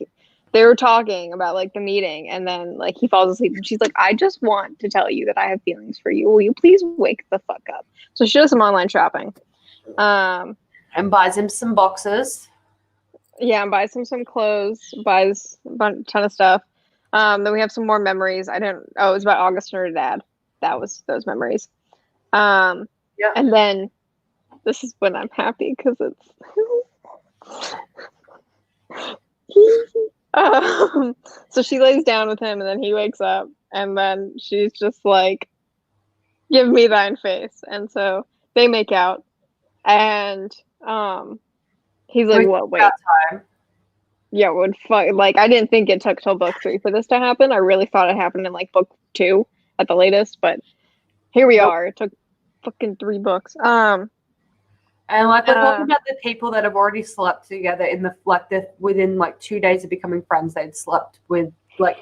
they were talking about like the meeting and then like he falls asleep and she's like, I just want to tell you that I have feelings for you. Will you please wake the fuck up? So she does some online shopping. And buys him some boxes. Yeah, and buys him some clothes, buys a ton of stuff. Then we have some more memories. It was about August and her dad. That was those memories. And then this is when I'm happy because it's so she lays down with him and then he wakes up and then she's just like, give me thine face. And so they make out and he's like, what, wait. Time. would like I didn't think it took till book 3 for this to happen. I really thought it happened in like book 2 at the latest, but here we are. It took fucking 3 books. And like we're talking about the people that have already slept together in the within like 2 days of becoming friends, they'd slept with like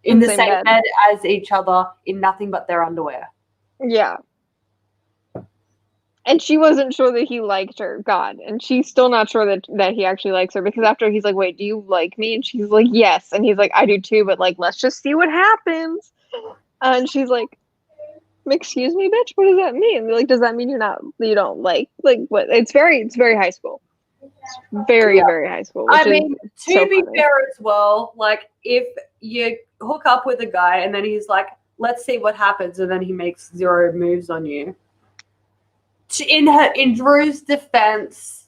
in the same bed as each other in nothing but their underwear. Yeah. And she wasn't sure that he liked her. God. And she's still not sure that he actually likes her, because after he's like, wait, do you like me? And she's like, yes. And he's like, I do too, but like, let's just see what happens. And she's like, excuse me, bitch, what does that mean? Like, does that mean you don't like what? It's very high school. It's very high school. I mean, to be fair as well, like if you hook up with a guy and then he's like, let's see what happens, and then he makes 0 moves on you. In Drew's defense,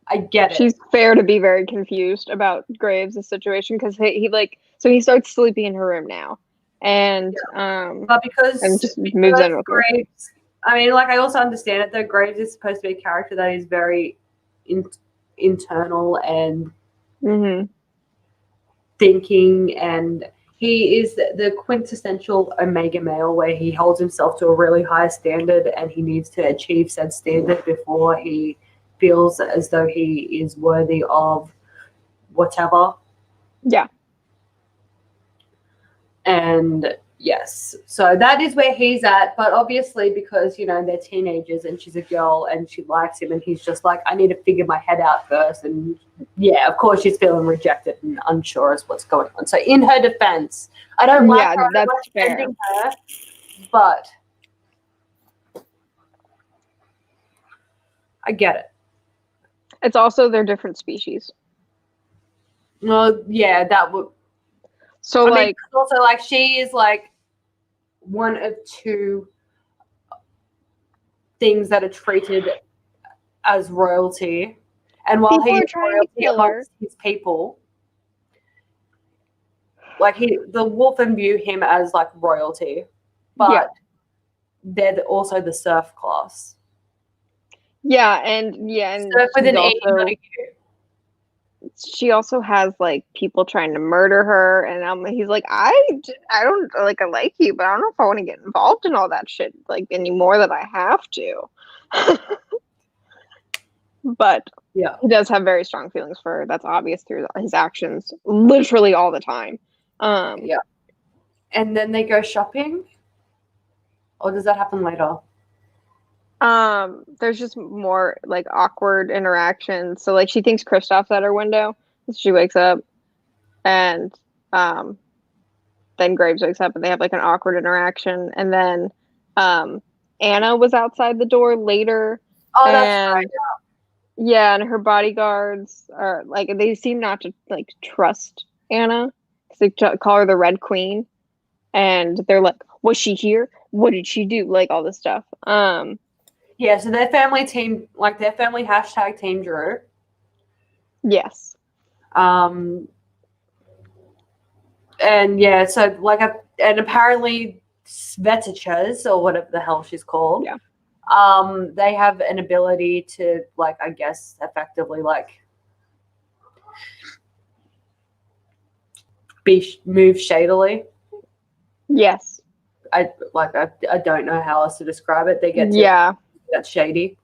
I get it. She's fair to be very confused about Graves' situation, because he starts sleeping in her room now. And but because moves in with Graves, I mean, like I also understand it though. Graves is supposed to be a character that is very internal and thinking, and he is the quintessential omega male, where he holds himself to a really high standard and he needs to achieve said standard before he feels as though he is worthy of whatever. Yeah. And yes, so that is where he's at. But obviously, because they're teenagers and she's a girl and she likes him, and he's just like, I need to figure my head out first. And yeah, of course, she's feeling rejected and unsure as what's going on. So in her defense, I don't like her. That's fair. Her, but I get it. It's also they're different species. Well, yeah, that would. So I mean, also like she is like one of 2 things that are treated as royalty, and while he is royalty amongst his people, like the Wolfen view him as like royalty, but they're also the serf class. Yeah, and serf with an E, not a U. She also has like people trying to murder her, and he's like, I don't like, I like you, but I don't know if I want to get involved in all that shit like any more than I have to. But yeah, he does have very strong feelings for her. That's obvious through his actions, literally all the time. Yeah. And then they go shopping, or does that happen later? There's just more like awkward interactions. So like she thinks Kristoff's at her window. She wakes up, and then Graves wakes up, and they have like an awkward interaction. And then Anna was outside the door later. Oh, that's right. Yeah, and her bodyguards are like, they seem not to like trust Anna, because they call her the Red Queen, and they're like, was she here? What did she do? Like all this stuff. Yeah, so their family team, like their family hashtag Team Drew. Yes. And yeah, so like, and apparently Svetichas, or whatever the hell she's called. Yeah. They have an ability to, like, I guess, effectively like move shadily. Yes. I don't know how else to describe it. They get to that's shady.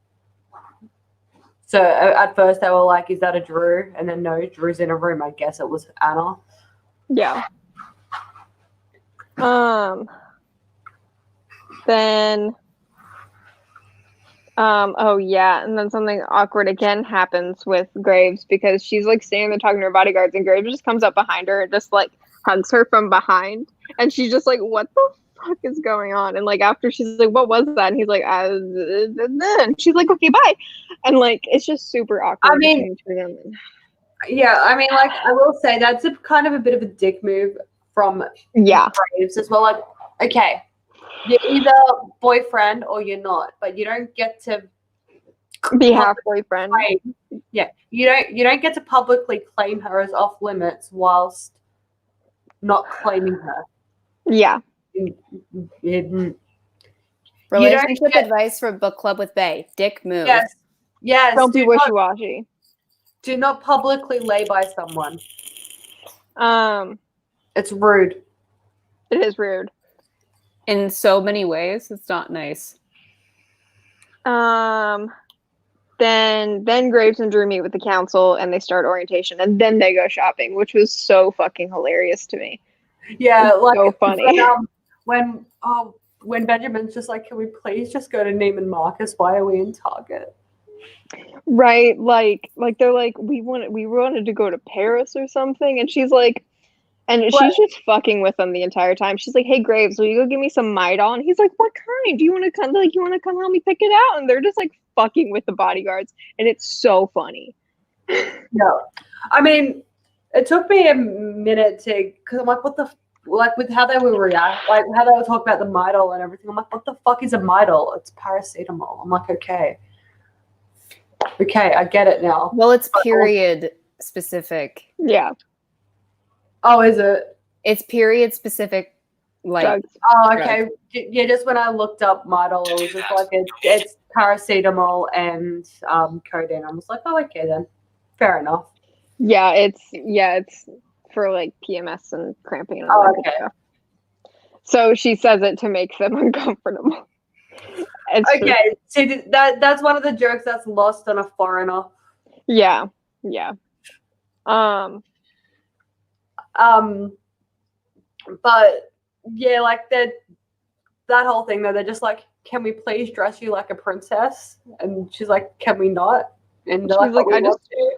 So at first they were like, is that a Drew? And then no, Drew's in a room. I guess it was Anna. Yeah. Then oh yeah, and then something awkward again happens with Graves, because she's like standing there talking to her bodyguards, and Graves just comes up behind her and just like hugs her from behind, and she's just like, what the fuck is going on? And like after she's like, what was that? And he's like, and she's like, okay, bye. And like it's just super awkward. I mean, yeah, I mean, like I will say that's a kind of a bit of a dick move from Graves as well. Like, okay, you're either boyfriend or you're not, but you don't get to be half boyfriend. Yeah, you don't get to publicly claim her as off limits whilst not claiming her. Yeah. Relationship advice for book club with Bae. Dick move. Yes. Don't be wishy-washy. Do not publicly lay by someone. It's rude. It is rude. In so many ways, it's not nice. Then Graves and Drew meet with the council and they start orientation and then they go shopping, which was so fucking hilarious to me. Yeah, like so funny. When Benjamin's just like, can we please just go to Neiman Marcus? Why are we in Target? Right, like they're like we wanted to go to Paris or something, and she's like, and she's just fucking with them the entire time. She's like, "Hey Graves, will you go give me some Midol?" And he's like, "What kind? Do you want to come? Like, you want to come help me pick it out?" And they're just like fucking with the bodyguards, and it's so funny. No, I mean, it took me a minute because I'm like, what the like with how they were react, like how they were talking about the Midol and everything. I'm like, what the fuck is a Midol? It's paracetamol. I'm like, okay, I get it now. Well, it's period specific. Yeah. Oh, is it? It's period specific, like. Drugs. Oh, okay. Yeah, just when I looked up Midol, it was just like it's paracetamol and codeine. I was like, oh, okay then, fair enough. Yeah, it's for like PMS and cramping and all that good stuff. So she says it to make them uncomfortable. Okay, see that's one of the jokes that's lost on a foreigner. Yeah. But yeah, like that whole thing though, they're just like, can we please dress you like a princess? And she's like, can we not? And they're like, I just do.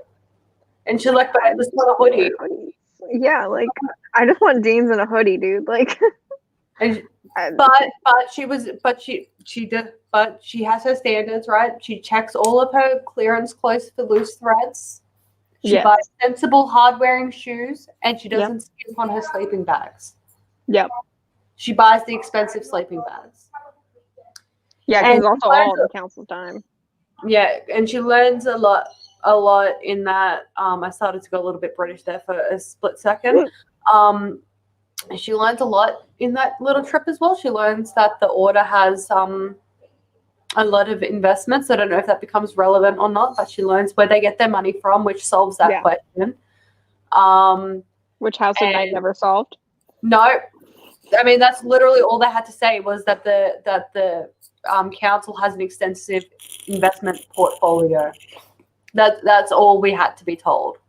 And she's like, but I just want a hoodie. Yeah, like I just want jeans and a hoodie, dude. Like, but she has her standards, right? She checks all of her clearance clothes for loose threads. She buys sensible, hard-wearing shoes, and she doesn't skimp on her sleeping bags. Yep. She buys the expensive sleeping bags. Yeah, because also all the council's time. Yeah, and she learns a lot in that. I started to go a little bit British there for a split second. She learns a lot in that little trip as well. She learns that the order has a lot of investments. I don't know if that becomes relevant or not, but she learns where they get their money from, which solves that question. Which House of Night never solved? No. I mean, that's literally all they had to say was that the council has an extensive investment portfolio. That's all we had to be told.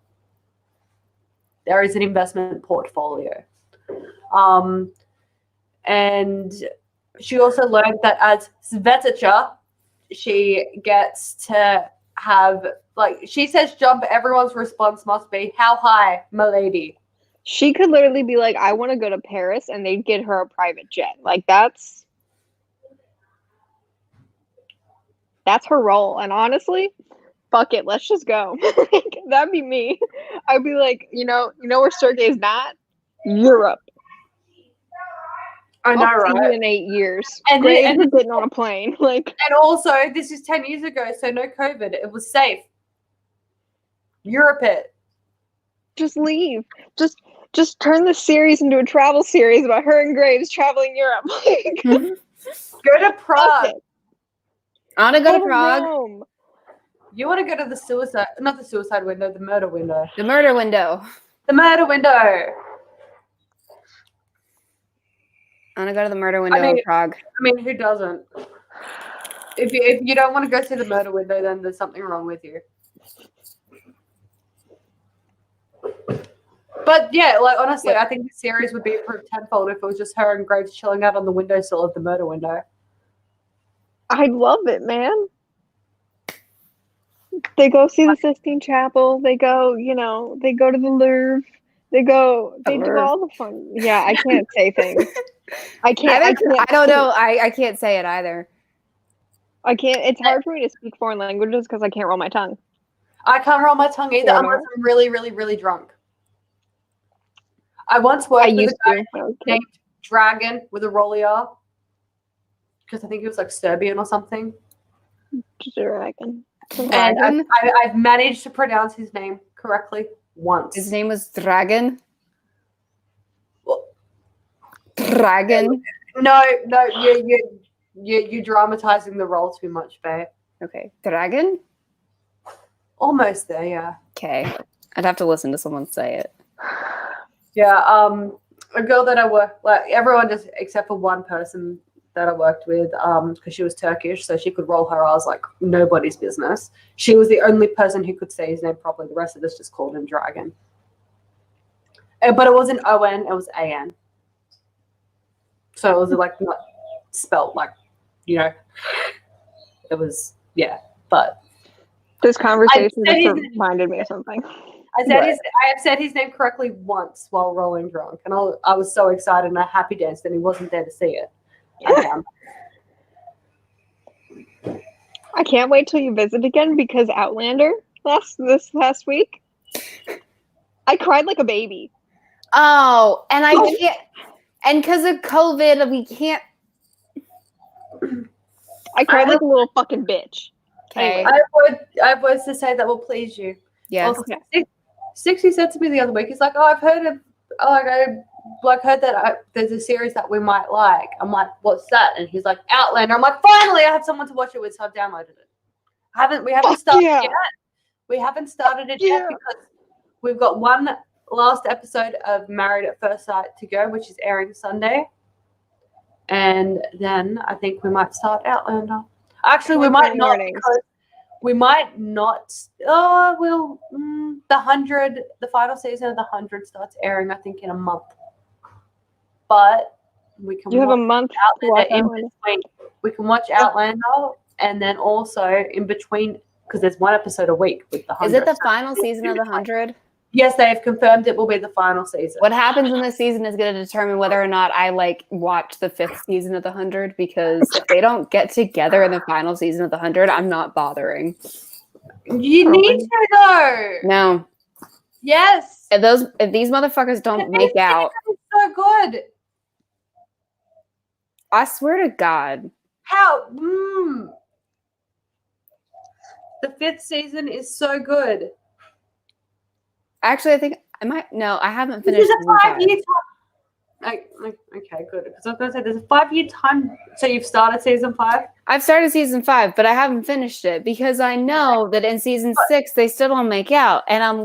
There is an investment portfolio. And she also learned that as Sveticha, she gets to have, like, she says jump, everyone's response must be, how high, milady? She could literally be like, I want to go to Paris, and they'd get her a private jet. Like, that's her role. And honestly, fuck it, let's just go. That'd be me. I'd be like, you know where Sergey's not? Europe. I know, right? See you in 8 years. And we're getting on a plane. Like, and also, this is 10 years ago, so no COVID. It was safe. Europe it. Just leave. Just turn this series into a travel series about her and Graves traveling Europe. Go to Prague. I want to go to Prague. Rome. You want to go to the not the suicide window, the murder window. The murder window. The murder window. I want to go to the murder window of Prague. I mean, who doesn't? If you don't want to go to the murder window, then there's something wrong with you. But yeah, like honestly, I think the series would be improved tenfold if it was just her and Graves chilling out on the windowsill of the murder window. I'd love it, man. They go see the Sistine Chapel. They go, they go to the Louvre. They do all the fun. Yeah, I can't say things. I don't know. I can't say it either. I can't. It's hard for me to speak foreign languages because I can't roll my tongue. I can't roll my tongue either unless I'm really, really, really drunk. I once worked with a guy named Dragon with a Rollier because I think he was like Serbian or something. Dragon. And I've managed to pronounce his name correctly once. His name was Dragon. Dragon. No, you're dramatizing the role too much, babe. Okay, Dragon. Almost there, yeah. Okay. I'd have to listen to someone say it. Yeah, a girl that I work, like everyone just except for one person that I worked with, because she was Turkish, so she could roll her R's like nobody's business. She was the only person who could say his name properly. The rest of us just called him Dragon. But it wasn't O-N, it was A-N. So it was like not spelt like, you know, it was, yeah, but. This conversation I said just his- reminded me of something. I have said his name correctly once while rolling drunk, and I was so excited and I happy danced, and he wasn't there to see it. I can't wait till you visit again because Outlander this last week, I cried like a baby. Oh, and I can't. And because of COVID, we can't. I cried like a little fucking bitch. Okay. Anyway. I have words to say that will please you. Yeah. Also, Sixty said to me the other week, he's like, "Oh, I've heard of, I heard that there's a series that we might like." I'm like, "What's that?" And he's like, "Outlander." I'm like, "Finally, I have someone to watch it with," so I've downloaded it. We haven't Fuck started yeah. yet. We haven't started it yet because we've got one last episode of Married at First Sight to go, which is airing Sunday, and then I think we might start Outlander. Actually, we might not because we might not. Oh, the final season of the 100 starts airing, I think, in a month. But we can. You have a month to watch Outlander. We can watch Outlander, and then also in between, because there's one episode a week with the 100. Is it the final season of the 100? Yes, they have confirmed it will be the final season. What happens in this season is going to determine whether or not I watch the 5th season of the 100, because if they don't get together in the final season of the 100, I'm not bothering. You need to though. No. Yes. If these motherfuckers don't make out, it's so good. I swear to God. How? The 5th season is so good. Actually, I think I might. No, I haven't This finished. is a 5-year time. Okay, good. Because I was going to say there's a 5-year time. So you've started season 5? I've started season 5, but I haven't finished it because I know that in season 6 they still don't make out, and I'm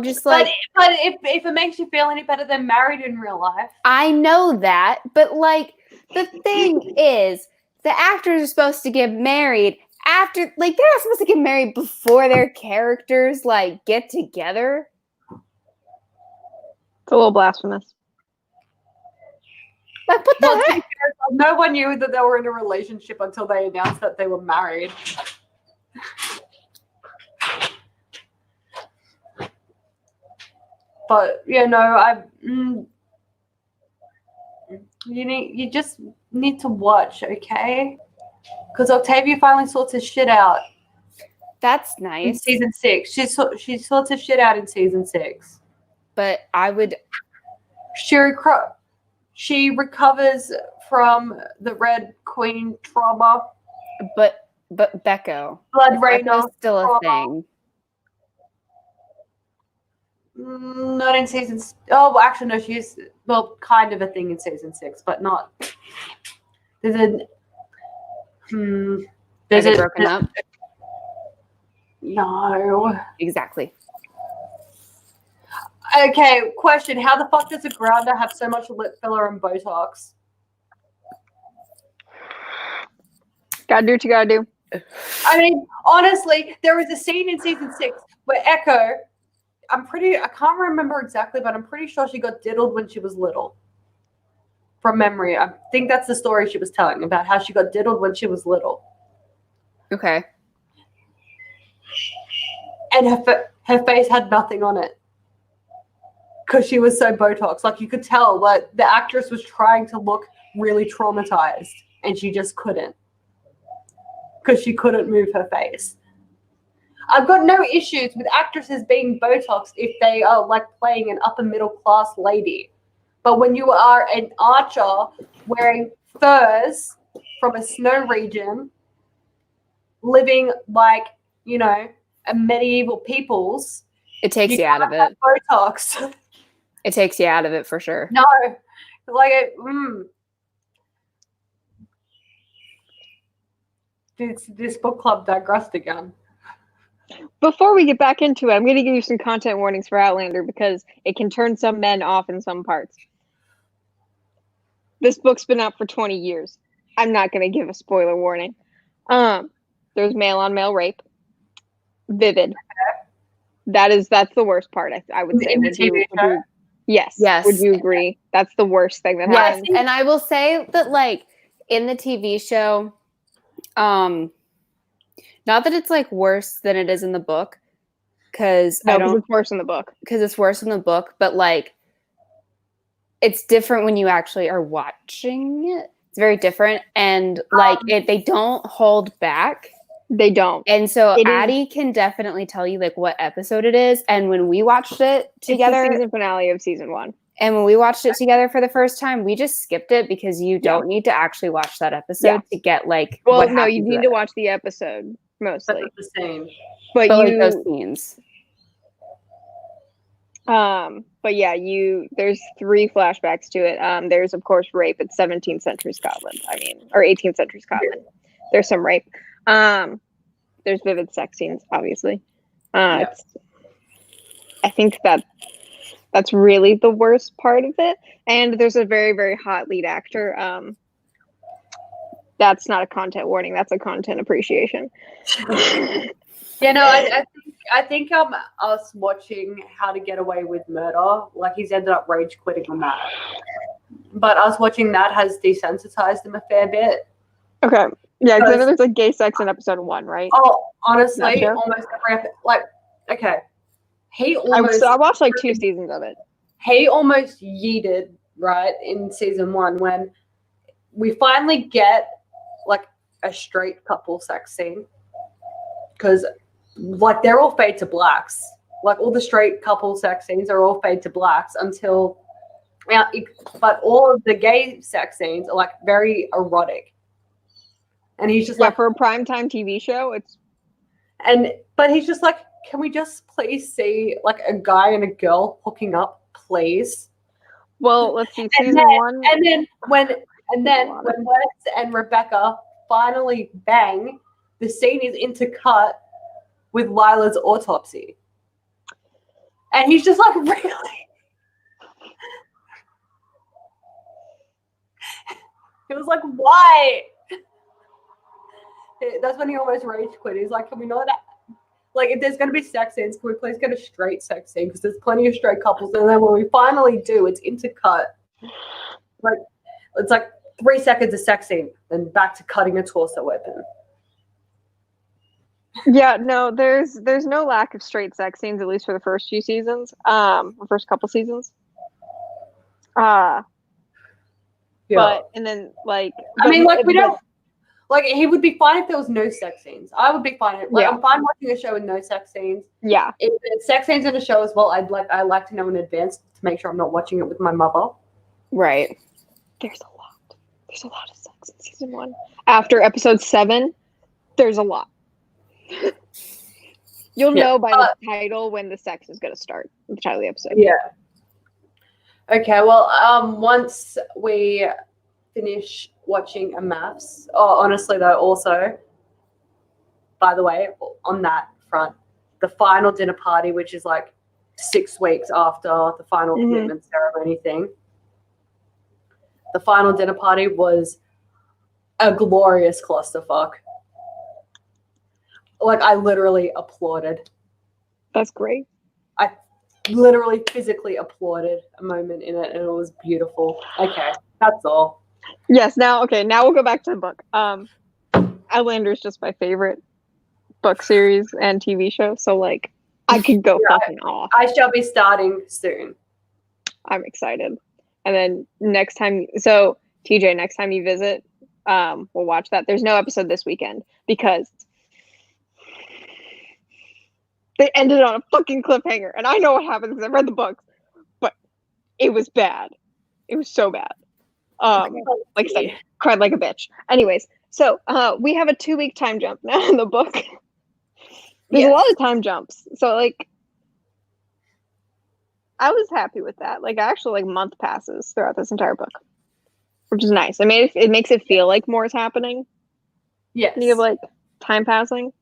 just like. But if it makes you feel any better than Married in real life, I know that, but like the thing is, the actors are supposed to get married after. Like they're not supposed to get married before their characters get together. It's a little blasphemous. Like what the heck? no one knew that they were in a relationship until they announced that they were married. But you just need to watch, okay? Because Octavia finally sorts his shit out. That's In nice. season 6, she sorts her shit out in season 6. But I would. She recovers from the Red Queen trauma. But Becco. Blood Rain Becco's still a trauma. thing. Not in season. Oh, well, actually, no. She's kind of a thing in season 6, but not. There's a. Is it broken up? No. Exactly. Okay, question. How the fuck does a grounder have so much lip filler and Botox? Gotta do what you gotta do. I mean, honestly, there was a scene in season 6 where Echo, I can't remember exactly, but I'm pretty sure she got diddled when she was little. From memory. I think that's the story she was telling about how she got diddled when she was little. Okay. And her face had nothing on it. Because she was so Botox. Like, you could tell that the actress was trying to look really traumatized, and she just couldn't. Because she couldn't move her face. I've got no issues with actresses being Botox if they are playing an upper middle class lady. But when you are an archer wearing furs from a snow region, living a medieval peoples, It takes you out of it. Botox. It takes you out of it for sure. No, This book club digressed again. Before we get back into it, I'm going to give you some content warnings for Outlander because it can turn some men off in some parts. This book's been out for 20 years. I'm not going to give a spoiler warning. There's male-on-male rape. Vivid. That's the worst part, I would say. In the TV show? Yes. Yes. Would you agree? That's the worst thing that Yes, happens. and I will say that, like, in the TV show, not that it's like worse than it is in the book, because it's worse in the book. Because it's worse in the book, but like, it's different when you actually are watching it. It's very different, and like they don't hold back. They don't. And so Addie can definitely tell you like what episode it is. And when we watched it together, it's the season finale of season 1. And when we watched it together for the first time, we just skipped it because you don't need to actually watch that episode to get like. Well, no, you need to watch the episode mostly. But the same. But like those scenes. But yeah, there's 3 flashbacks to it. There's of course rape. It's 17th century Scotland. Or 18th century Scotland. There's some rape. There's vivid sex scenes, obviously. I think that's really the worst part of it. And there's a very, very hot lead actor. That's not a content warning. That's a content appreciation. Yeah, no, I think us watching How to Get Away with Murder, like he's ended up rage quitting on that. But us watching that has desensitized him a fair bit. Okay. Yeah, because I know there's like gay sex in episode 1, right? Oh, honestly, almost every episode. Like, okay. I watched like 2 seasons of it. He almost yeeted, right, in season 1 when we finally get like a straight couple sex scene. Because like they're all fade to blacks. Like all the straight couple sex scenes are all fade to blacks until but all of the gay sex scenes are like very erotic. And he's just like, for a primetime TV show, but he's just like, can we just please see like a guy and a girl hooking up, please? Well, let's see, season 1. And then when Wes and Rebecca finally bang, the scene is intercut with Lila's autopsy. And he's just like, really? He was like, why? That's when he almost rage quit. He's like, can we not, like, if there's going to be sex scenes, can we please get a straight sex scene? Because there's plenty of straight couples. And then when we finally do, it's intercut. Like, it's like 3 seconds of sex scene, then back to cutting a torso open. Yeah, no, there's no lack of straight sex scenes, at least for the first few seasons. The first couple seasons. But, and then, like... I mean, like, we don't... Like, he would be fine if there was no sex scenes. I would be fine. Like, I'm fine watching a show with no sex scenes. Yeah. If there's sex scenes in a show as well, I like to know in advance to make sure I'm not watching it with my mother. Right. There's a lot. There's a lot of sex in season 1. After episode 7, there's a lot. You'll know by the title when the sex is going to start. The title of the episode. Yeah. Okay, well, once we finish watching a maths, honestly though, also, by the way, on that front, the final dinner party, which is like 6 weeks after the final commitment ceremony thing, the final dinner party was a glorious clusterfuck. Like, I literally applauded. That's great. I literally physically applauded a moment in it, and it was beautiful. Okay, that's all. Yes, now we'll go back to the book. Outlander is just my favorite book series and TV show, so like I could go fucking off. I shall be starting soon. I'm excited. And then next time, so TJ, next time you visit, we'll watch that. There's no episode this weekend because they ended on a fucking cliffhanger, and I know what happens because I read the books, but it was bad. It was so bad. Like I said, cried like a bitch. Anyways, so we have a 2-week time jump now in the book. There's a lot of time jumps, so like I was happy with that. Like actually, like month passes throughout this entire book, which is nice. I mean, it makes it feel like more is happening. Yes, you have like time passing.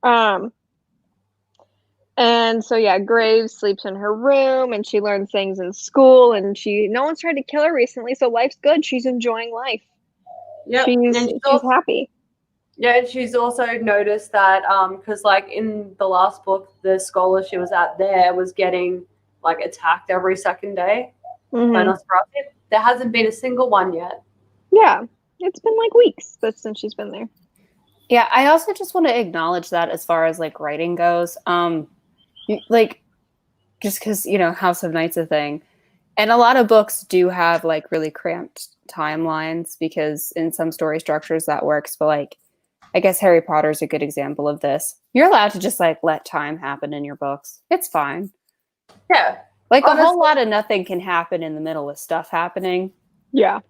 And so yeah, Graves sleeps in her room and she learns things in school and no one's tried to kill her recently, so life's good. She's enjoying life. Yep. She's happy. Yeah, and she's also noticed that because like in the last book, the scholar she was at there was getting like attacked every second day by Nosferatu. There hasn't been a single one yet. Yeah, it's been like weeks since she's been there. Yeah, I also just want to acknowledge that as far as like writing goes, like just because House of Night's a thing, and a lot of books do have like really cramped timelines because in some story structures that works, but like I guess Harry Potter's a good example of this. You're allowed to just like let time happen in your books. It's fine. Yeah. Like honestly, a whole lot of nothing can happen in the middle of stuff happening. Yeah.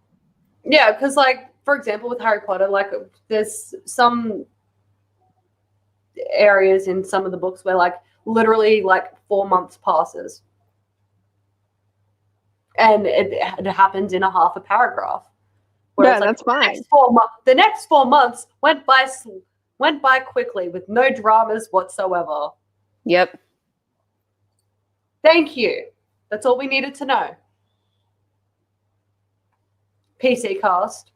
Yeah, because like, for example, with Harry Potter, like there's some areas in some of the books where like literally like 4 months passes. And it happens in a half a paragraph. Whereas, yeah, that's fine. The next 4 months went by quickly with no dramas whatsoever. Yep. Thank you. That's all we needed to know. PC cast.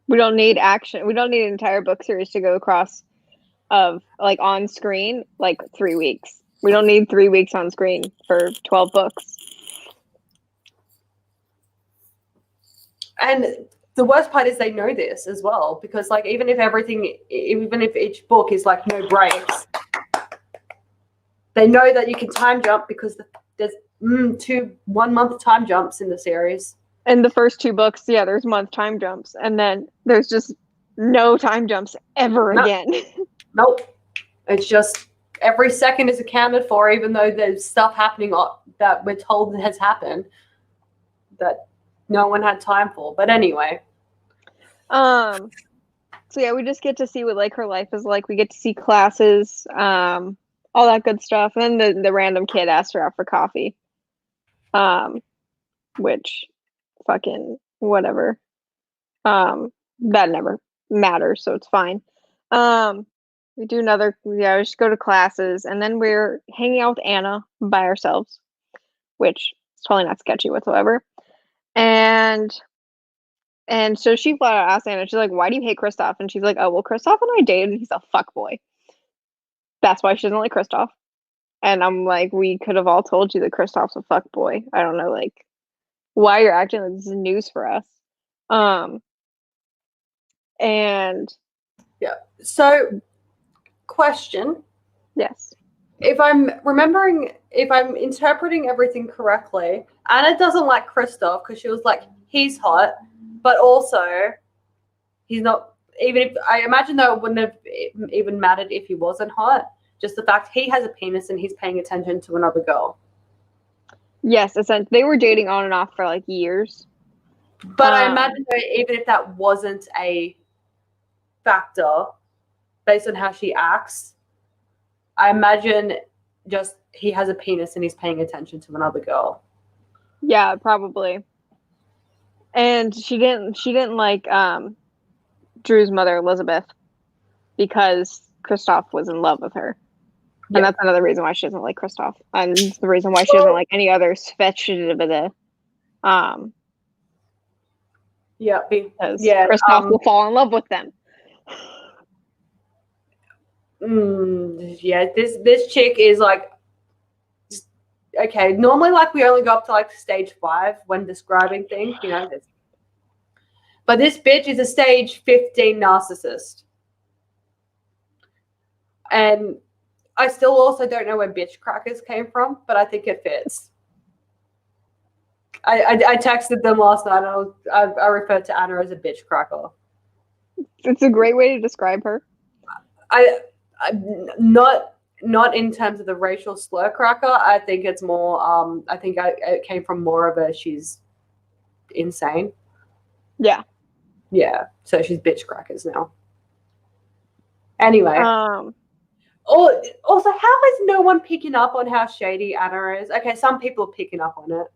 We don't need action. We don't need an entire book series to go across of like on screen like 3 weeks. We don't need 3 weeks on screen for 12 books. And the worst part is they know this as well, because like even if each book is like no breaks, they know that you can time jump because there's 1 month time jumps in the series. In the first 2 books, yeah, there's month time jumps, and then there's just no time jumps ever again. Nope. It's just every second is accounted for, even though there's stuff happening that we're told has happened that no one had time for. But anyway. So yeah, we just get to see what like her life is like. We get to see classes, all that good stuff. And then the random kid asked her out for coffee. Which fucking whatever. That never matters, so it's fine. We just go to classes, and then we're hanging out with Anna by ourselves, which is totally not sketchy whatsoever. And so she flat out asked Anna, she's like, why do you hate Kristoff? And she's like, oh, well, Kristoff and I dated, and he's a fuckboy. That's why she doesn't like Kristoff. And I'm like, we could have all told you that Kristoff's a fuckboy. I don't know, like, why you're acting like this is news for us. And yeah. So, question. Yes. If I'm interpreting everything correctly, Anna doesn't like Kristoff because she was like, he's hot, but also he's not. Even if I imagine though, it wouldn't have even mattered if he wasn't hot. Just the fact he has a penis and he's paying attention to another girl. Yes, they were dating on and off for like years. But I imagine that even if that wasn't a factor, based on how she acts, I imagine just he has a penis and he's paying attention to another girl. Yeah, probably. And she didn't like Drew's mother, Elizabeth, because Kristoff was in love with her. And that's another reason why she doesn't like Kristoff. And it's the reason why she doesn't like any other Kristoff will fall in love with them. This chick is like, okay, normally like we only go up to like stage 5 when describing things, but this bitch is a stage 15 narcissist. And I still also don't know where bitch crackers came from, but I think it fits. I texted them last night and I referred to Anna as a bitch cracker. It's a great way to describe her. Not in terms of the racial slur cracker. I think it's more. I think it came from more of a she's insane. Yeah. Yeah. So she's bitch crackers now. Anyway. Also, how is no one picking up on how shady Anna is? Okay, some people are picking up on it,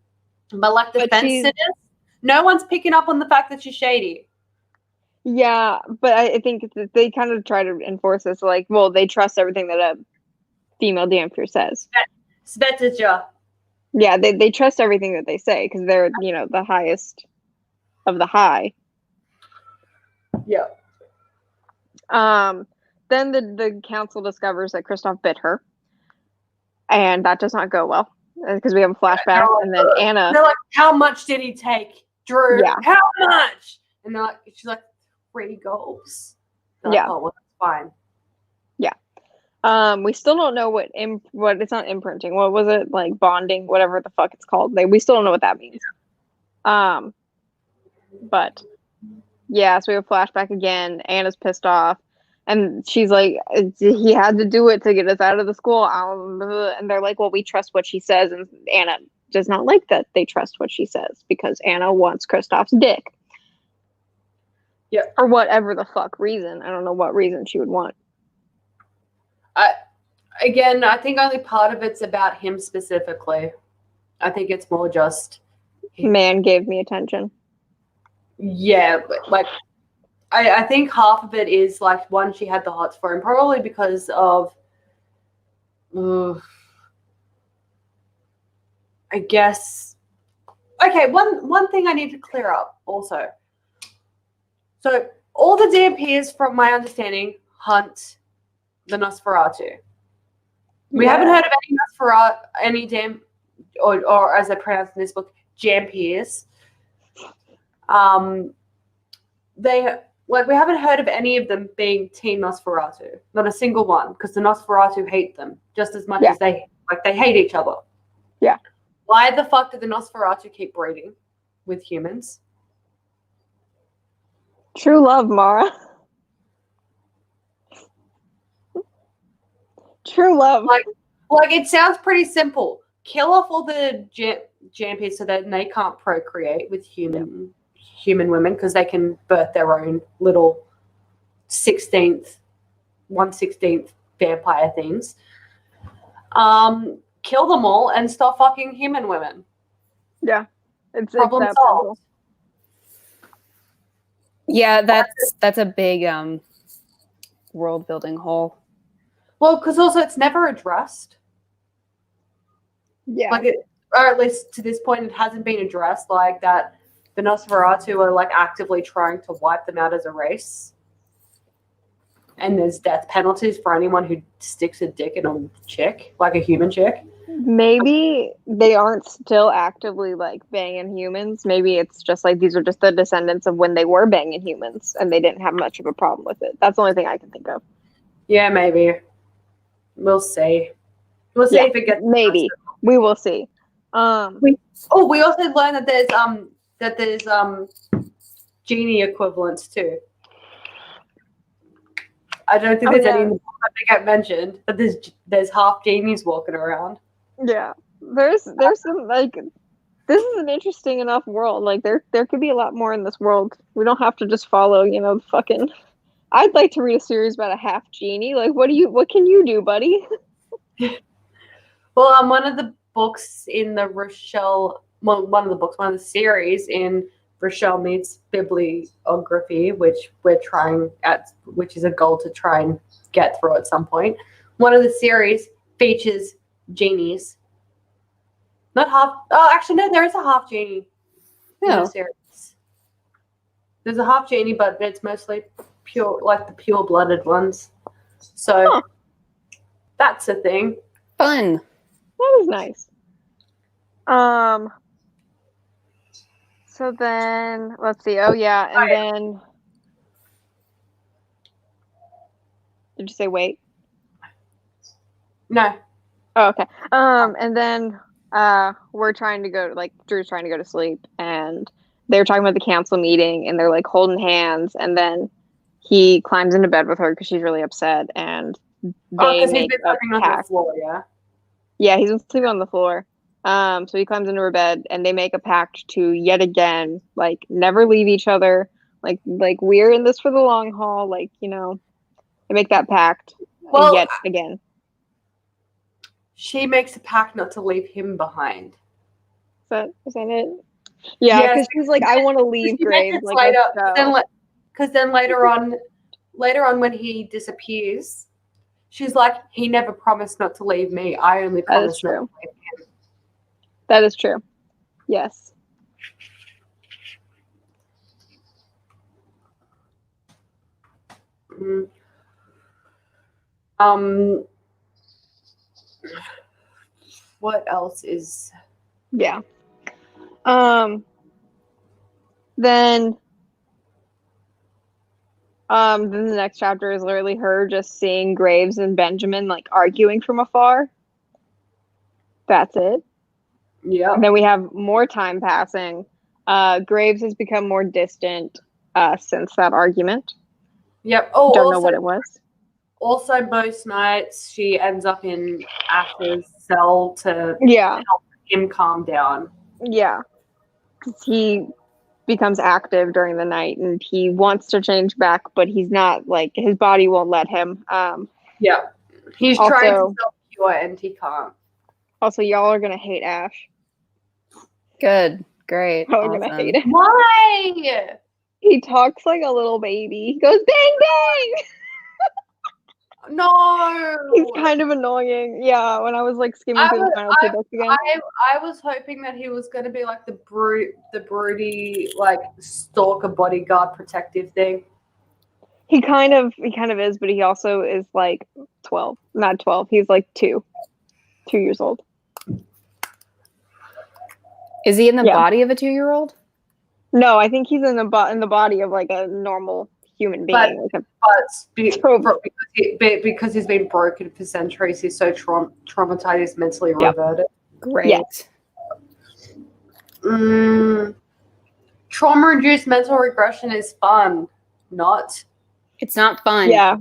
but like the fence-sitters, no one's picking up on the fact that she's shady. Yeah, but I think they kind of try to enforce this, like, well, they trust everything that female Dampier says. Svetija. Yeah, they trust everything that they say because they're, you know, the highest of the high. Yeah. Then the council discovers that Kristoff bit her, and that does not go well because we have a flashback, and then Anna. They're like, "How much did he take, Drew? Yeah. How much?" And they're like, "She's like 3 gulps." They're Yeah. Like, oh, well, that's fine. We still don't know what it's not imprinting. What was it, like bonding, whatever the fuck it's called. We still don't know what that means. But yeah, so we have a flashback again. Anna's pissed off, and she's like, "He had to do it to get us out of the school." And they're like, "Well, we trust what she says," and Anna does not like that they trust what she says because Anna wants Kristoff's dick. Yeah. For whatever the fuck reason. I don't know what reason she would want. Again, I think only part of it's about him specifically. I think it's more just Man gave me attention. Yeah, but like I think half of it is like one, she had the hots for him, probably because of I guess. Okay, one thing I need to clear up also. So all the DMPs, from my understanding, hunt the Nosferatu. We haven't heard of any Nosferatu, or as I pronounce in this book, Jampiers. We haven't heard of any of them being Team Nosferatu. Not a single one, because the Nosferatu hate them just as much as they hate each other. Yeah. Why the fuck do the Nosferatu keep breeding with humans? True love, Mara. True love. Like it sounds pretty simple. Kill off all the Jampies so that they can't procreate with human women because they can birth their own little 1/16 vampire things. Kill them all and stop fucking human women. Yeah. It's Problem that solved. simple. Yeah, that's a big world building hole. Well, because also it's never addressed. Yeah. Or at least to this point, it hasn't been addressed like that. The Nosferatu are like actively trying to wipe them out as a race. And there's death penalties for anyone who sticks a dick in a chick, like a human chick. Maybe they aren't still actively like banging humans. Maybe it's just like these are just the descendants of when they were banging humans and they didn't have much of a problem with it. That's the only thing I can think of. Yeah, maybe. We'll see. We'll see if it gets maybe. We will see. We also learned that there's genie equivalents too. I don't think there's any in the book that they get mentioned, but there's half genies walking around. Yeah. There's some like this is an interesting enough world. Like there could be a lot more in this world. We don't have to just follow, the fucking I'd like to read a series about a half genie. Like what can you do, buddy? Well, one of the books in the one of the series in Rochelle Meets Bibliography, which which is a goal to try and get through at some point. One of the series features genies. Not half. Oh, actually, no, there is a half genie in the series. There's a half genie, but it's mostly pure, like the pure-blooded ones. So that's a thing. Fun. That was nice. So then let's see. Oh yeah, and then did you say wait? No. Oh, okay. And then we're trying to go Drew's trying to go to sleep and they're talking about the council meeting and they're like holding hands and then he climbs into bed with her because she's really upset and they because he's make been a sleeping on the floor, yeah. Yeah, he's been sleeping on the floor. So he climbs into her bed and they make a pact to yet again, like never leave each other. Like we're in this for the long haul. Like, they make that pact yet again. She makes a pact not to leave him behind. Is that it? Yeah, because she's like, I want to leave Graves. Like, because then later on when he disappears, She's like, he never promised not to leave me. I only That is promised not to true. leave him. That is true. Yes. Mm. What else is? Yeah. Then then the next chapter is literally her just seeing Graves and Benjamin like arguing from afar. That's it. Yeah. And then we have more time passing. Graves has become more distant since that argument. Yep. Oh, Don't know also, what it was. also most nights she ends up in Ash's cell to Yeah. help him calm down. Yeah. 'Cause he becomes active during the night and he wants to change back, but he's not, like, his body won't let him. Yeah. He's Also- trying to self-cure and he can't. Also, y'all are gonna hate Ash. Good. Great. Y'all are Awesome. gonna hate him. Why? He talks like a little baby. He goes bang bang. No. He's kind of annoying. Yeah, when I was like skimming through the final two books again. I was hoping that he was going to be like the broody, like stalker bodyguard protective thing. He kind of is, but he also is like 12. Not 12. He's like 2 years old. Is he in the Yeah. body of a 2-year-old? No, I think he's in the body of like a normal human being. But Like because he's been broken for centuries, he's so traumatized, he's mentally reverted. Great. Yeah. Trauma-induced mental regression is fun, not. It's not fun. Yeah.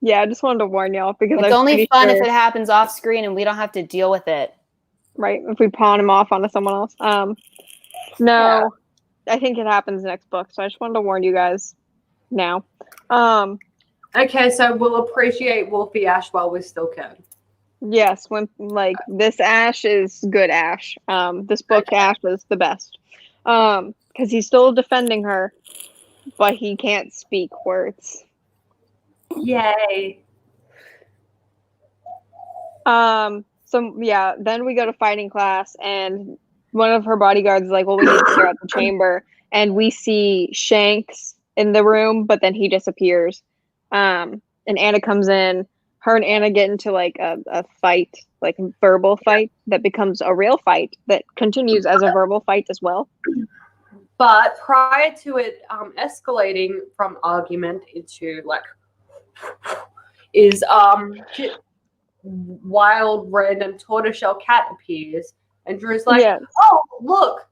I just wanted to warn y'all because It's I'm only pretty fun sure, if it happens off screen and we don't have to deal with it. right? If we pawn him off onto someone else. No, I think it happens next book. So I just wanted to warn you guys now. Okay, so we'll appreciate Wolfie Ash while we still can. Yes, when like this Ash is good Ash. This book Ash is the best. Because he's still defending her, but he can't speak words. Yay. So yeah, then we go to fighting class and one of her bodyguards is like, well, we need to clear out the chamber, and we see Shanks in the room, but then he disappears. And Anna comes in. Her and Anna get into like a fight, like a verbal fight that becomes a real fight that continues as a verbal fight as well. But prior to it escalating from argument into like is wild random tortoiseshell cat appears and Drew's like, Yes. oh look,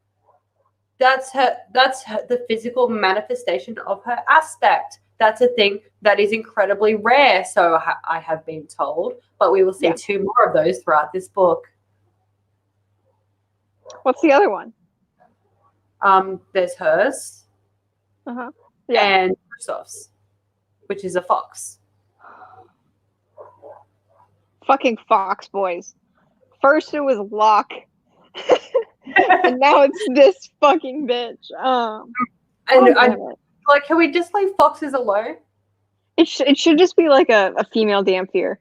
that's the physical manifestation of her aspect. That's a thing that is incredibly rare, so I have been told, but we will see 2 more of those throughout this book. What's the other one? There's hers and Christoph's, which is a fox. Fucking fox boys. First it was Locke, and now it's this fucking bitch. Like, can we just leave foxes alone? It should just be like a female Dampier,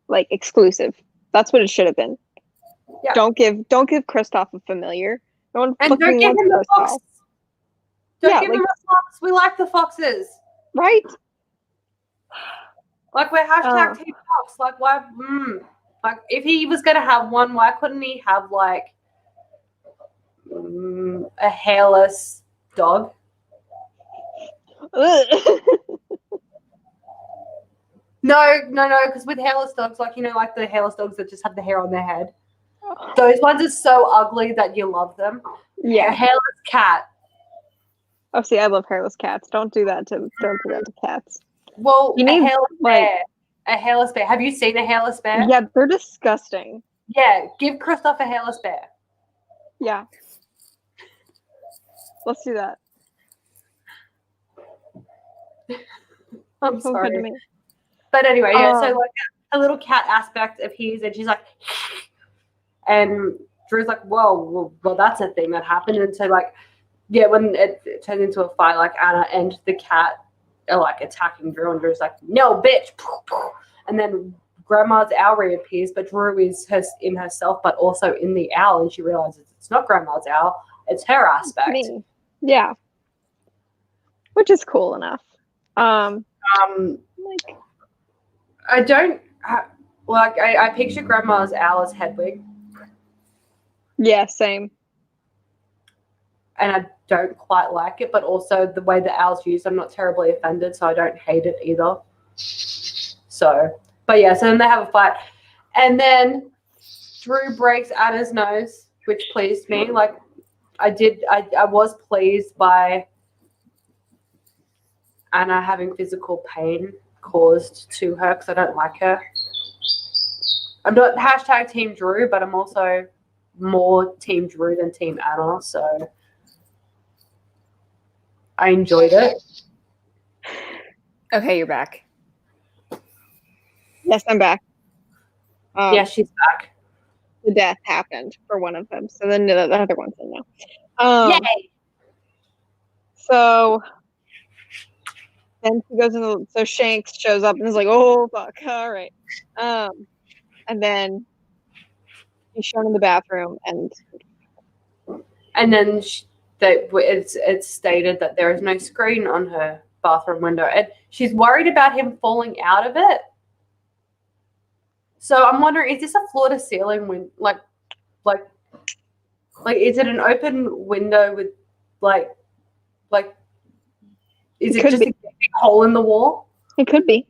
like exclusive. That's what it should have been. Yeah. Don't give Kristoff a familiar. No one And fucking don't give wants him the Kristoff. fox. Don't give him a fox. We like the foxes. Right? Like, we're hashtag Team Fox. Like, why? Like, if he was going to have one, why couldn't he have, like, a hairless dog? No, because with hairless dogs, like, you know, like the hairless dogs that just have the hair on their head. Those ones are so ugly that you love them. Yeah. A hairless cat. Oh, see, I love hairless cats. Don't do that to cats. Well, You need, a hairless like- bear. A hairless bear. Have you seen a hairless bear? Yeah, they're disgusting. Yeah, give Christoph a hairless bear. Yeah. Let's do that. I'm Sounds good to sorry. me. But anyway, so like a little cat aspect appears and she's like, and Drew's like, whoa, well, that's a thing that happened. And so like, yeah, when it turns into a fight, like Anna and the cat are like attacking Drew and Drew's like, no, bitch. And then Grandma's owl reappears, but Drew is in herself, but also in the owl, and she realizes it's not Grandma's owl, it's her aspect. Me. Yeah. Which is cool enough. Like, I don't like. I picture Grandma's owl as Hedwig, yeah, same. and I don't quite like it. But also the way the owl's used, I'm not terribly offended, so I don't hate it either. So, but yeah. So then they have a fight, and then Drew breaks Anna's nose, which pleased me. Like I was pleased by Anna having physical pain caused to her because I don't like her. I'm not hashtag Team Drew, but I'm also more Team Drew than Team Anna, so I enjoyed it. Okay, you're back. Yes, I'm back. Yeah, she's back. The death happened for one of them, so then the other one's in now. Yay! So then she goes in. So Shanks shows up and is like, "Oh fuck! All right." And then he's shown in the bathroom, and then it's stated that there is no screen on her bathroom window, and she's worried about him falling out of it. So I'm wondering, is this a floor-to-ceiling like is it an open window with like is it just a big hole in the wall? it could be.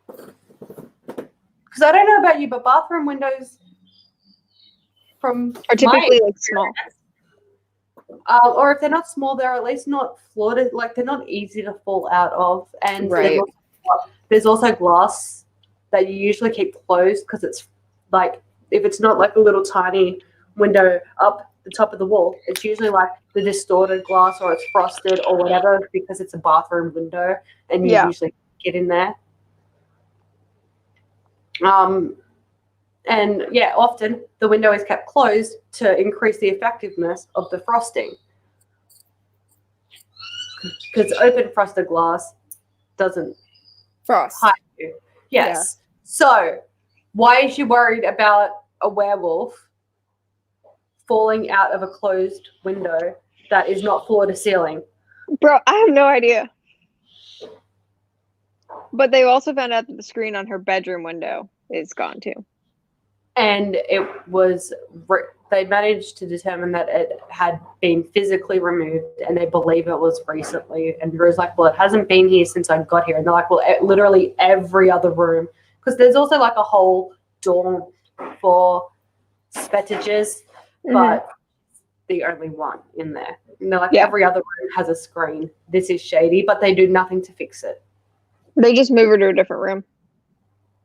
Because I don't know about you, but bathroom windows Are typically like small. Or if they're not small, they're at least not floated. Like they're not easy to fall out of, and Right. there's also glass that you usually keep closed because it's like if it's not like a little tiny window up the top of the wall, it's usually like the distorted glass or it's frosted or whatever because it's a bathroom window and you usually get in there. And yeah, often the window is kept closed to increase the effectiveness of the frosting. Because open frosted glass doesn't Frost. hide you. Yes. Yeah. So why is she worried about a werewolf falling out of a closed window that is not floor to ceiling? Bro, I have no idea. But they also found out that the screen on her bedroom window is gone too. And it was, they managed to determine that it had been physically removed and they believe it was recently. And Drew's like, well, it hasn't been here since I got here. And they're like, well, literally every other room. Because there's also like a whole dorm for spetages, but the only one in there. And they're like, every other room has a screen. This is shady, but they do nothing to fix it. They just move her to a different room.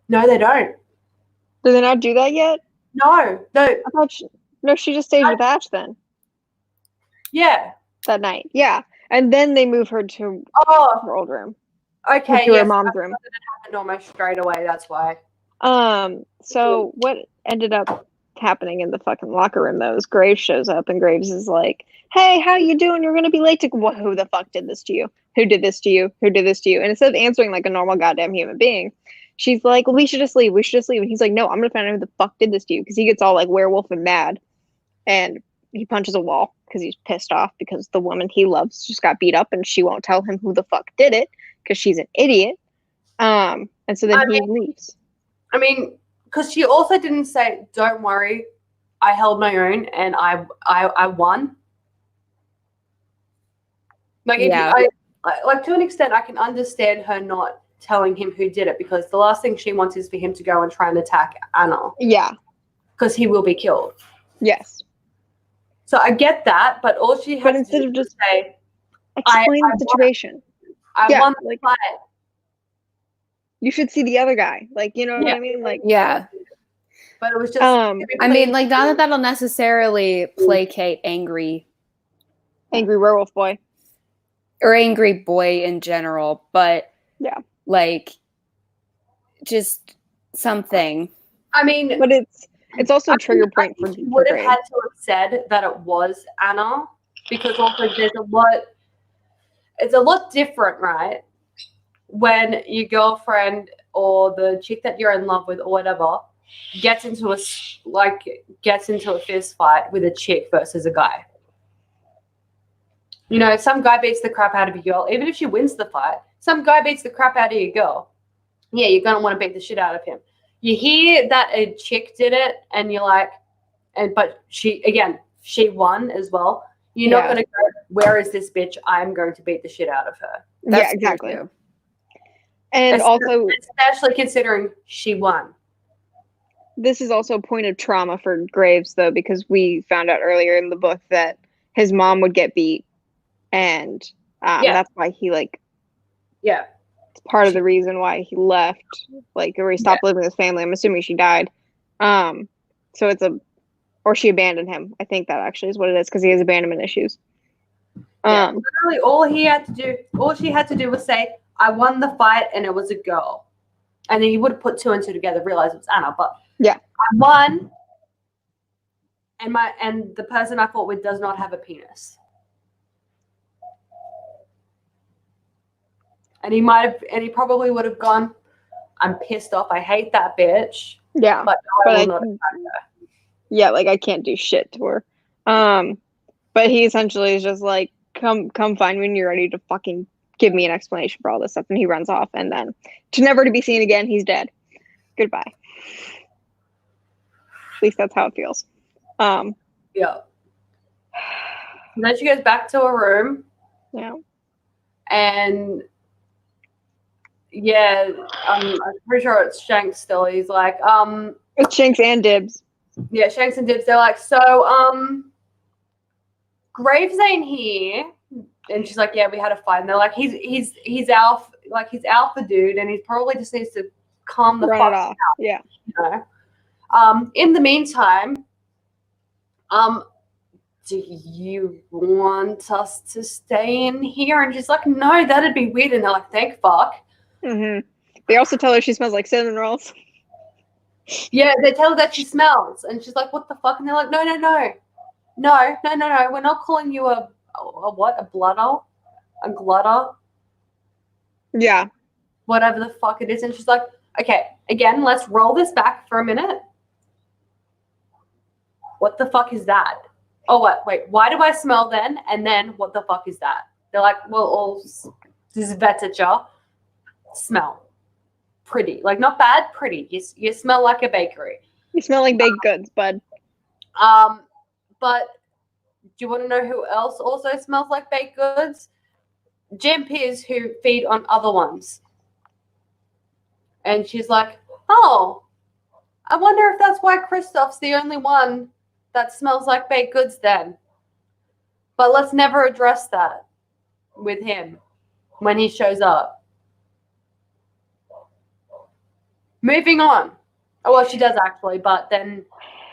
No, they don't. Did they not do that yet? No. I thought she just stayed with Ash then. Yeah. That night. Yeah. And then they move her to her old room. Okay. To her mom's room. It happened almost straight away. That's why. So what ended up happening in the fucking locker room though is Graves shows up and Graves is like, hey, how you doing? You're gonna be late to who the fuck did this to you? Who did this to you? Who did this to you? And instead of answering like a normal goddamn human being, she's like, well, we should just leave. We should just leave. And he's like, no, I'm gonna find out who the fuck did this to you, because he gets all like werewolf and mad, and he punches a wall because he's pissed off because the woman he loves just got beat up and she won't tell him who the fuck did it because she's an idiot. And so then he leaves. I mean, because she also didn't say, don't worry, I held my own and I won. Like, like to an extent, I can understand her not telling him who did it, because the last thing she wants is for him to go and try and attack Anna. Yeah. Because he will be killed. Yes. So I get that, but all she has to do is say, explain the situation. I won the fight. You should see the other guy. Like, you know what I mean? Like, yeah. But it was just. I mean, like, not that that'll necessarily placate angry werewolf boy, or angry boy in general, but like, just something. I mean, but it's also a trigger point for. You would have had to have said that it was Anna, because also there's a lot. It's a lot different, right? When your girlfriend or the chick that you're in love with or whatever gets into a fist fight with a chick versus a guy. You know, if some guy beats the crap out of a girl, even if she wins the fight, some guy beats the crap out of your girl. Yeah, you're gonna want to beat the shit out of him. You hear that a chick did it, and you're like, but she won as well. You're not gonna go, where is this bitch? I'm going to beat the shit out of her. Yeah, exactly. And also, especially considering she won. This is also a point of trauma for Graves, though, because we found out earlier in the book that his mom would get beat, and that's why he it's part of the reason why he left, or he stopped living with his family. I'm assuming she died. So or she abandoned him. I think that actually is what it is, because he has abandonment issues. Literally, all she had to do was say, "I won the fight, and it was a girl," and then he would have put two and two together, realized it was Anna. But yeah, I won, and the person I fought with does not have a penis. And he probably would have gone, "I'm pissed off. I hate that bitch." Yeah, but I will not attack her. Yeah, I can't do shit to her. But he essentially is just like, come find me when you're ready to fucking give me an explanation for all this stuff. And he runs off, and then never to be seen again. He's dead. Goodbye. At least that's how it feels. Yeah. And then she goes back to her room. Yeah. And yeah, I'm pretty sure it's Shanks still. He's like, it's Shanks and Dibs. Yeah, Shanks and Dibs. They're like, so, Graves ain't here. And she's like, yeah, we had a fight. And they're like, he's alpha dude, and he probably just needs to calm the fuck down. Yeah. You know? In the meantime, do you want us to stay in here? And she's like, no, that'd be weird. And they're like, thank fuck. Mm-hmm. They also tell her she smells like cinnamon rolls. Yeah, they tell her that she smells, and she's like, what the fuck? And they're like, no. We're not calling you a what? A bludder? A glutter? Yeah. Whatever the fuck it is. And she's like, okay, again, let's roll this back for a minute. What the fuck is that? Oh, wait, why do I smell then? And then what the fuck is that? They're like, well, zvetica, smell. Pretty. Like, not bad, pretty. You smell like a bakery. You smell like baked goods, bud. But do you want to know who else also smells like baked goods? Jampiers who feed on other ones. And she's like, oh, I wonder if that's why Kristoff's the only one that smells like baked goods then. But let's never address that with him when he shows up. Moving on. Oh, well, she does actually, but then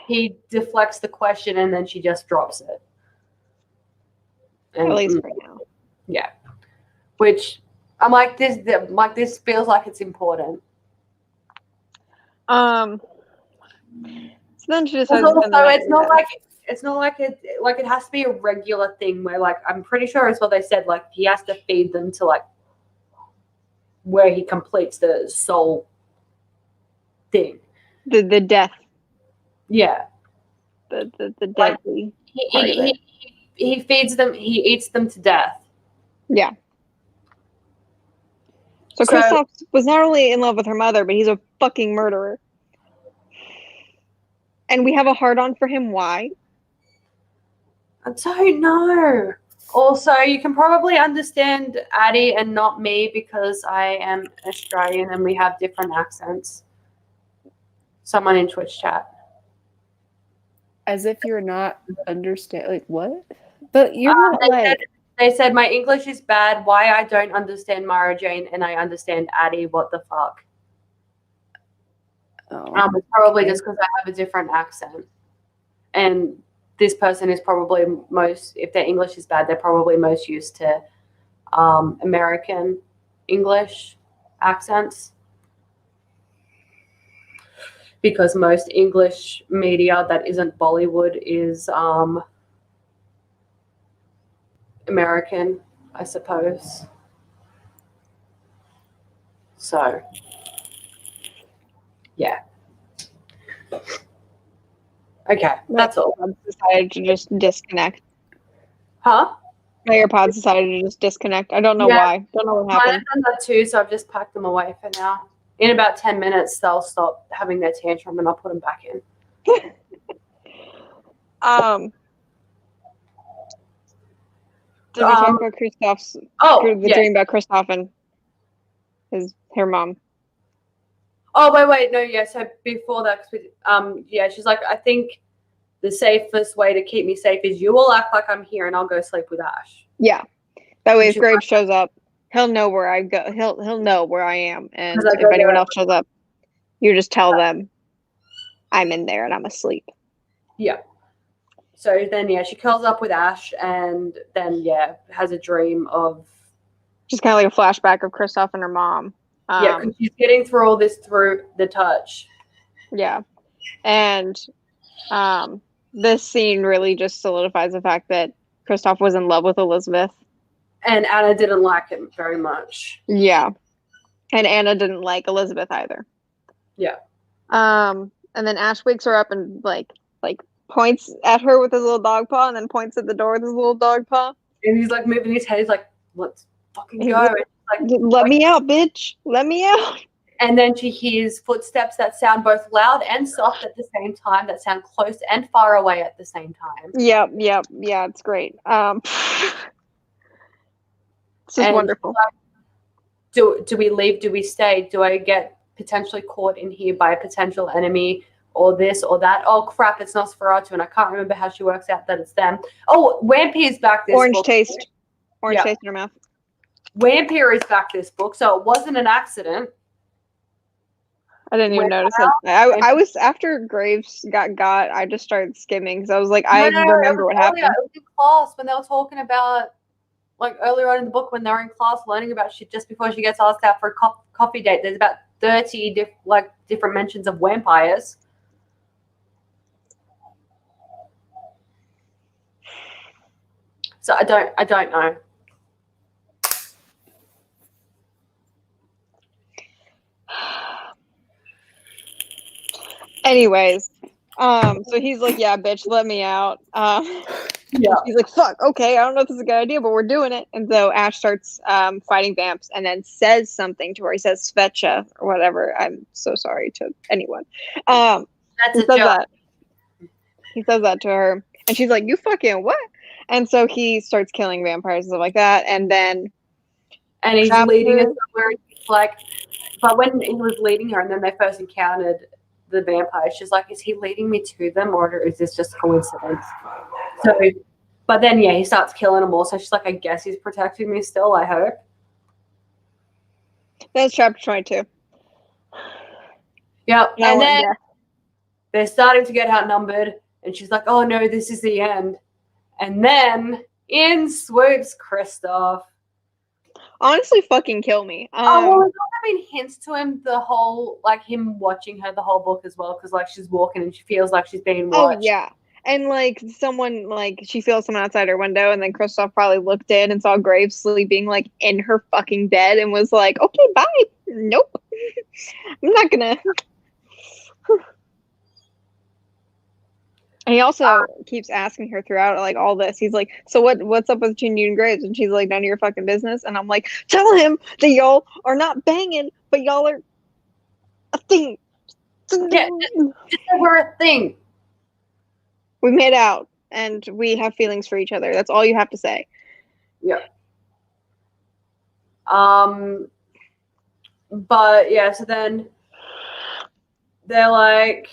he deflects the question and then she just drops it. And, at least right now. Yeah. Which I'm like, this feels like it's important. So then she decides. Also, it's not like it has to be a regular thing where, like, I'm pretty sure it's what they said, like, he has to feed them to, like, where he completes the soul thing. The death. Yeah. The deadly. Like, he feeds them. He eats them to death. Yeah. So Kristoff was not only in love with her mother, but he's a fucking murderer. And we have a hard-on for him. Why? I don't know. Also, you can probably understand Addie and not me because I am Australian and we have different accents. Someone in Twitch chat. As if you're not understand, like, what? But you're not like... They said, my English is bad. Why I don't understand Mara Jane and I understand Addie. What the fuck? Oh, it's probably just because I have a different accent. And this person is probably if their English is bad, they're probably most used to American English accents. Because most English media that isn't Bollywood is American, I suppose. So, Yeah. Okay, that's all. AirPods decided to just disconnect. Huh? My AirPods decided to just disconnect. I don't know Yeah. why. Don't know what Mine have happened. done that too, so I've just packed them away for now. In about 10 minutes, they'll stop having their tantrum and I'll put them back in. Did we talk about Kristoff's the yeah. dream about Kristoff and her mom? Oh, wait, no, yeah. So before that, yeah, she's like, I think the safest way to keep me safe is you all act like I'm here and I'll go sleep with Ash. Yeah, that way if she's Graves shows up, he'll know where I go. He'll know where I am, and 'Cause I if go anyone there- else shows up, you just tell them I'm in there and I'm asleep. Yeah. So then, yeah, she curls up with Ash and then, yeah, has a dream of. Just kind of like a flashback of Kristoff and her mom. Yeah, because she's getting through all this through the touch. Yeah, and this scene really just solidifies the fact that Kristoff was in love with Elizabeth. And Anna didn't like him very much. Yeah, and Anna didn't like Elizabeth either. Yeah. And then Ash wakes her up and like points at her with his little dog paw, and then points at the door with his little dog paw. And he's like moving his head. He's like, "Let's fucking go!" And like, let me out, bitch! Let me out! And then she hears footsteps that sound both loud and soft at the same time, that sound close and far away at the same time. Yeah, it's great. It's just wonderful. Like, do we leave? Do we stay? Do I get potentially caught in here by a potential enemy, or this or that? Oh crap! It's Nosferatu, and I can't remember how she works out that it's them. Oh, Vampyre's back this Orange book. taste in her mouth. Vampyre is back this book, so it wasn't an accident. I didn't even notice it. I was after Graves got. I just started skimming because I was like, I remember what happened. It was in class when they were talking about, like earlier on in the book when they're in class learning about shit just before she gets asked out for a coffee date. There's about 30 different mentions of vampires. So I don't know. Anyways, so he's like, yeah, bitch, let me out. Yeah. He's like, fuck, okay, I don't know if this is a good idea, but we're doing it. And so Ash starts fighting vamps and then says something to her. He says Svecha or whatever. I'm so sorry to anyone. That's he a says joke. that. He says that to her. And she's like, you fucking what? And so he starts killing vampires and stuff like that. And then he's leading her somewhere. Like, but when he was leading her and then they first encountered the vampire, she's like, is he leading me to them or is this just coincidence? So, but then, yeah, he starts killing them all. So she's like, I guess he's protecting me still, I hope. That's chapter 22. Yep. And then they're starting to get outnumbered. And she's like, oh, no, this is the end. And then in swoops Kristoff. Honestly, fucking kill me. Well, there's also been hints to him the whole, like, him watching her the whole book as well. Because, like, she's walking and she feels like she's being watched. Oh, yeah. And, like, someone, like, she feels someone outside her window, and then Kristoff probably looked in and saw Graves sleeping, like, in her fucking bed and was like, okay, bye. Nope. I'm not gonna. And he also keeps asking her throughout, like, all this. He's like, so what's up with you and Graves? And she's like, none of your fucking business. And I'm like, tell him that y'all are not banging, but y'all are a thing. Yeah, just that we're a thing. We made out, and we have feelings for each other. That's all you have to say. Yeah. But yeah, so then they're like,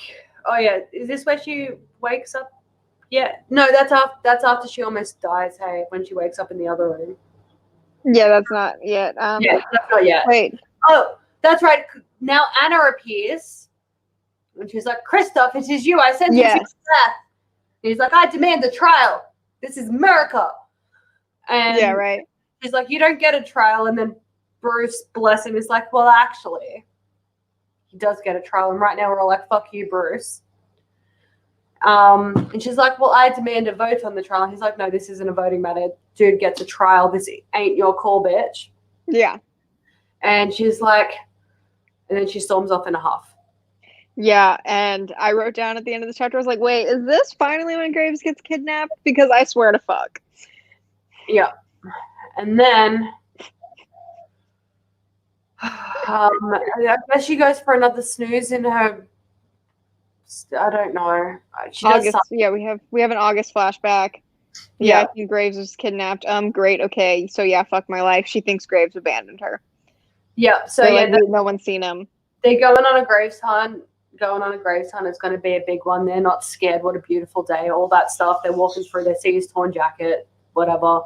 oh yeah, is this where she wakes up? Yeah. No, that's after she almost dies, hey, when she wakes up in the other room. Yeah, that's not yet. Yeah, that's not yet. Wait. Oh, that's right. Now Anna appears. And she's like, Kristoff, it is you. I sent you to death. And he's like, I demand a trial. This is America. And yeah, right. She's like, you don't get a trial. And then Bruce, bless him, is like, well, actually, he does get a trial. And right now we're all like, fuck you, Bruce. And she's like, well, I demand a vote on the trial. And he's like, no, this isn't a voting matter. Dude gets a trial. This ain't your call, bitch. Yeah. And she's like, and then she storms off in a huff. Yeah, and I wrote down at the end of the chapter, I was like, wait, is this finally when Graves gets kidnapped? Because I swear to fuck. Yeah. And then I guess she goes for another snooze in her. I don't know. She does August, something. yeah, we have an August flashback. Yeah, I think Graves was kidnapped. Great, okay. So yeah, fuck my life. She thinks Graves abandoned her. Yeah. So They're yeah, like, no one's seen him. they're going on a graves hunt. Going on a graves hunt is going to be a big one. They're not scared. What a beautiful day. All that stuff. They're walking through. They see his torn jacket. Whatever.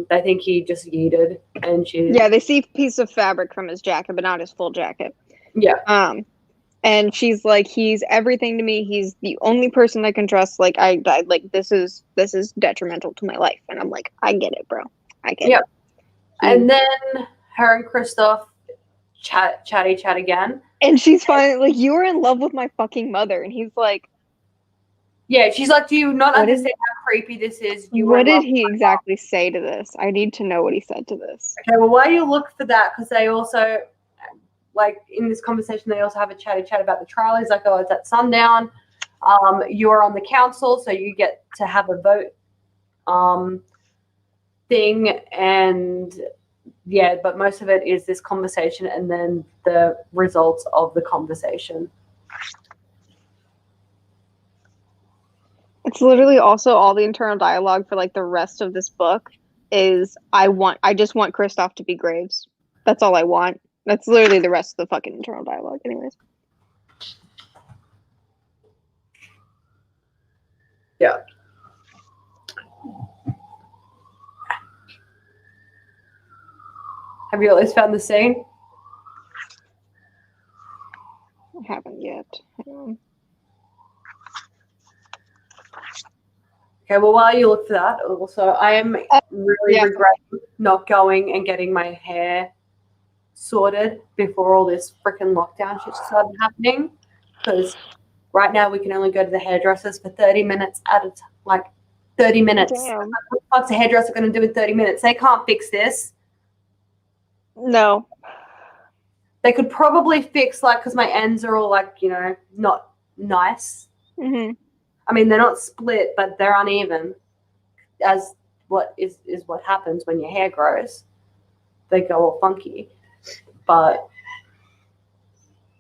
They think he just yeeted, and she. Yeah, they see a piece of fabric from his jacket, but not his full jacket. Yeah. And she's like, he's everything to me. He's the only person I can trust. Like, I like this is detrimental to my life. And I'm like, I get it, bro. I get it. And then her and Christoph chat again. And she's finally like, you were in love with my fucking mother. And he's like, yeah, she's like, do you not What understand how creepy this is? what did he exactly say to this? I need to know what he said to this. Okay, well, while you look for that, because they also, like, in this conversation, they also have a chat about the trial. He's like, oh, it's at sundown. You're on the council, so you get to have a vote thing. And, yeah, but most of it is this conversation and then the results of the conversation. It's literally also all the internal dialogue for like the rest of this book is I just want Kristoff to be Graves. That's all I want. That's literally the rest of the fucking internal dialogue, anyways. Yeah. Have you at least found the scene? I haven't yet. Okay, well, while you look for that, also, I am really regretting not going and getting my hair sorted before all this freaking lockdown shit started happening. Because right now we can only go to the hairdressers for 30 minutes at a time. Like, 30 minutes. Damn. What the fuck's a hairdresser going to do in 30 minutes? They can't fix this. No. They could probably fix, like, because my ends are all, like, you know, not nice. Mm-hmm. I mean, they're not split, but they're uneven, as what is what happens when your hair grows. They go all funky. But,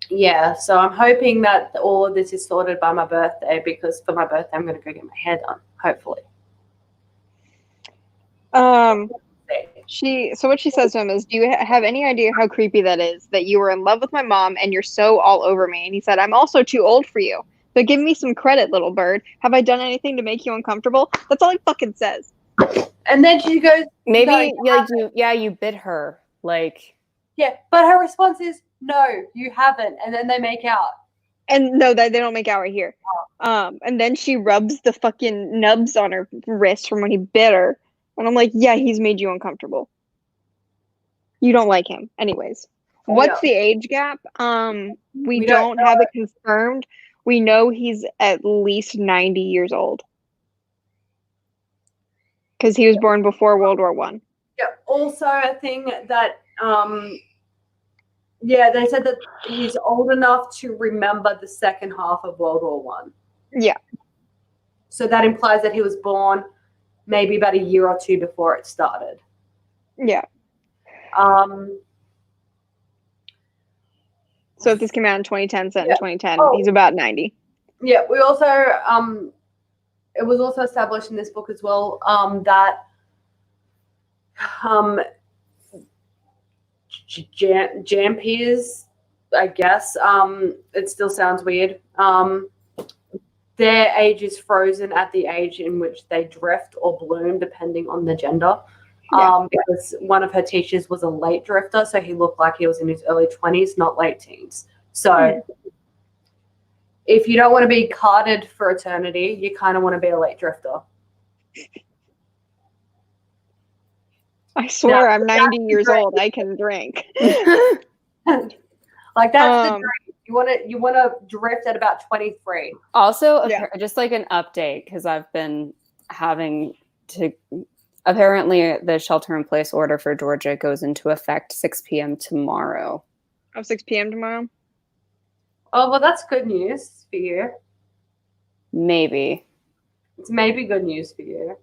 yeah, so I'm hoping that all of this is sorted by my birthday, because for my birthday, I'm going to go get my hair done, hopefully. So what she says to him is, do you have any idea how creepy that is, that you were in love with my mom and you're so all over me? And he said, I'm also too old for you. So give me some credit, little bird. Have I done anything to make you uncomfortable? That's all he fucking says. And then she goes, maybe no, you bit her. Like, yeah, but her response is, no, you haven't. And then they make out. And no, they don't make out right here. And then she rubs the fucking nubs on her wrist from when he bit her. And I'm like, yeah, he's made you uncomfortable. You don't like him. Anyways. What's the age gap? We don't have it confirmed. We know he's at least 90 years old. Because he was born before World War I. Yeah. Also, a thing that, they said that he's old enough to remember the second half of World War I. Yeah. So that implies that he was born maybe about a year or two before it started. Yeah. So if this came out in 2010, set in 2010, he's about 90. Yeah, we also, it was also established in this book as well, that Jampiers, I guess, it still sounds weird, their age is frozen at the age in which they drift or bloom, depending on the gender. Because one of her teachers was a late drifter, so he looked like he was in his early 20s, not late teens. So if you don't want to be carded for eternity, you kind of want to be a late drifter. I swear, I'm 90 years old. I can drink. Like, that's the dream. You want to drift at about 23. Also, just like an update, because I've been having to. Apparently, the shelter-in-place order for Georgia goes into effect 6 p.m. tomorrow. Oh, 6 p.m. tomorrow? Oh, well, that's good news for you. Maybe. It's maybe good news for you.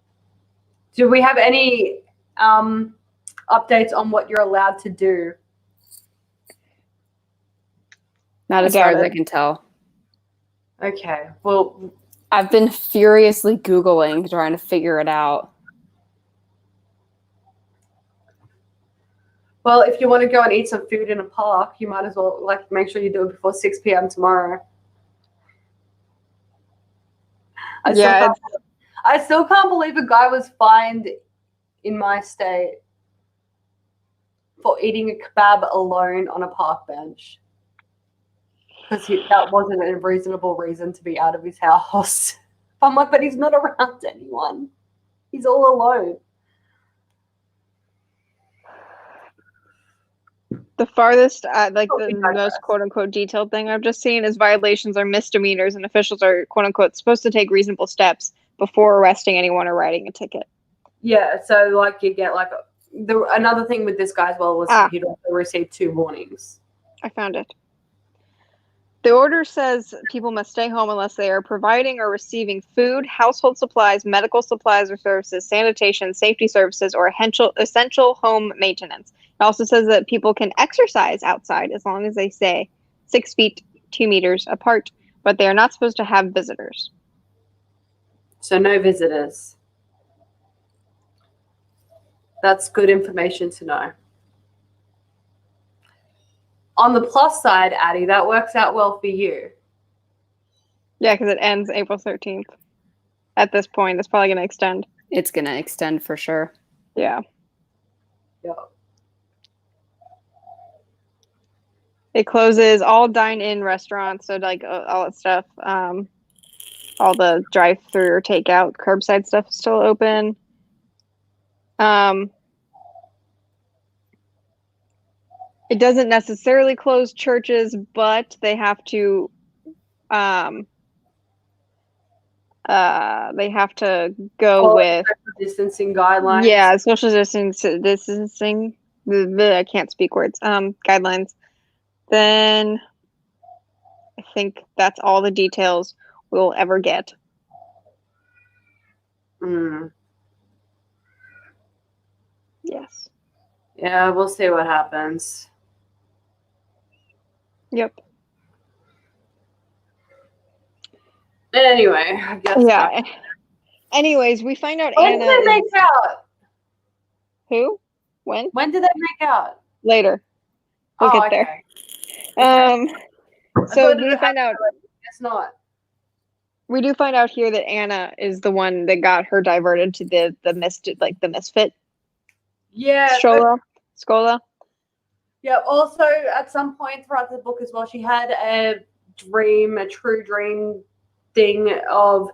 Do we have any updates on what you're allowed to do? Not as far as I can tell. Okay. Well, I've been furiously Googling, trying to figure it out. well, if you want to go and eat some food in a park, you might as well like make sure you do it before 6 p.m. tomorrow. Yeah, I still can't believe a guy was fined in my state for eating a kebab alone on a park bench because that wasn't a reasonable reason to be out of his house. I'm like, but he's not around anyone. He's all alone. the farthest, like the most quote unquote detailed thing I've just seen is violations are misdemeanors, and officials are quote unquote supposed to take reasonable steps before arresting anyone or writing a ticket. Yeah, so like you get like another thing with this guy as well was he'd also received 2 warnings. I found it. The order says people must stay home unless they are providing or receiving food, household supplies, medical supplies or services, sanitation, safety services, or essential home maintenance. It also says that people can exercise outside as long as they stay 6 feet 2 meters apart, but they are not supposed to have visitors. So no visitors. That's good information to know. On the plus side, Addie, that works out well for you. Yeah, because it ends April 13th. At this point, it's probably going to extend. It's going to extend for sure. Yeah. Yeah. It closes all dine-in restaurants, so like all that stuff. All the drive-through or takeout, curbside stuff is still open. It doesn't necessarily close churches, but they have to go with distancing guidelines. Yeah, social distancing. I can't speak words. Guidelines. Then I think that's all the details we'll ever get. Yes. Yeah, we'll see what happens. Yep. Anyway, I guess. Yeah. Anyways, we find out when Anna. When did they make out? Who? When? When did they make out? Later. We'll get there. Okay. So we find out. It's not. We do find out here that Anna is the one that got her diverted to the misfit. Yeah. Scola. Yeah. Also, at some point throughout the book as well, she had a true dream thing of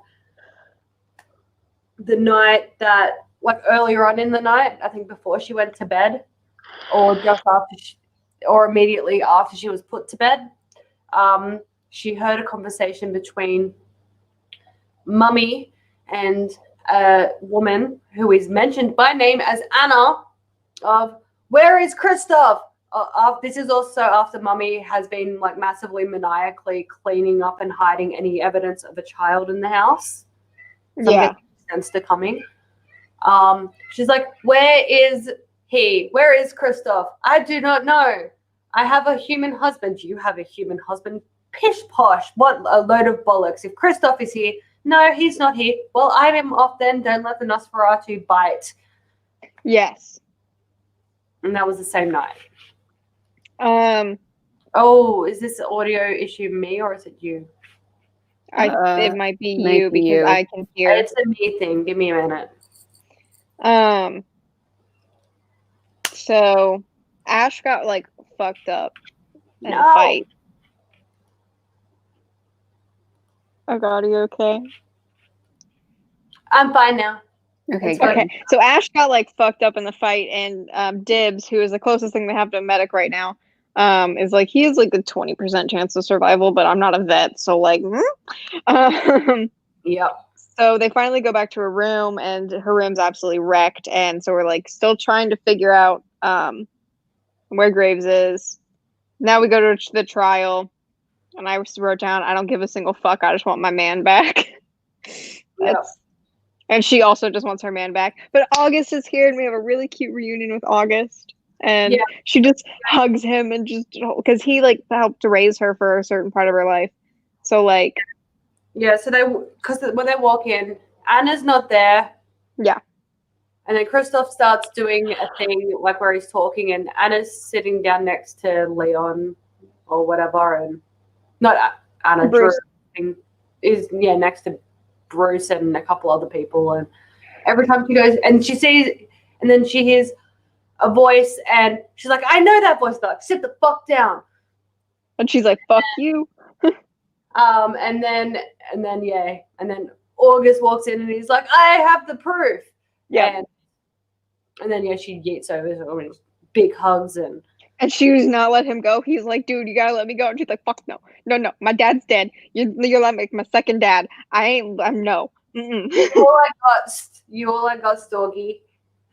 the night that, like earlier on in the night, I think before she went to bed, or just after, or immediately after she was put to bed, she heard a conversation between Mummy and a woman who is mentioned by name as Anna of, where is Kristoff? This is also after Mummy has been like massively maniacally cleaning up and hiding any evidence of a child in the house. Yeah. Sense to coming. She's like, where is he? Where is Kristoff? I do not know. I have a human husband. You have a human husband? Pish posh. What a load of bollocks. If Kristoff is here, no, he's not here. Well, I am off then. Don't let the Nosferatu bite. Yes. And that was the same night. Oh, is this audio issue me or is it you? It might be you because I can hear. It's a me thing. Give me a minute. So Ash got like fucked up in a fight. Oh God, are you okay? I'm fine now. Okay. So Ash got like fucked up in the fight, and Dibs, who is the closest thing they have to a medic right now, is like, he has like a 20% chance of survival, but I'm not a vet, so like, Yep. So they finally go back to her room, and her room's absolutely wrecked, and so we're like still trying to figure out where Graves is. Now we go to the trial. And I wrote down, I don't give a single fuck. I just want my man back. And she also just wants her man back. But August is here, and we have a really cute reunion with August. And she just hugs him and just because he like helped to raise her for a certain part of her life. So like, so when they walk in, Anna's not there. Yeah. And then Kristoff starts doing a thing like where he's talking, and Anna's sitting down next to Leon or whatever, and not Anna. Bruce. Drew is next to Bruce and a couple other people, and every time she goes and she sees, and then she hears a voice, and she's like, "I know that voice, like sit the fuck down." And she's like, "Fuck you." And then August walks in, and he's like, "I have the proof." Yeah. And then she yeets over, big hugs, and she was not let him go. He's like, "Dude, you gotta let me go." And she's like, "Fuck no, my dad's dead. You're like my second dad. I'm no." You all I got, Storky.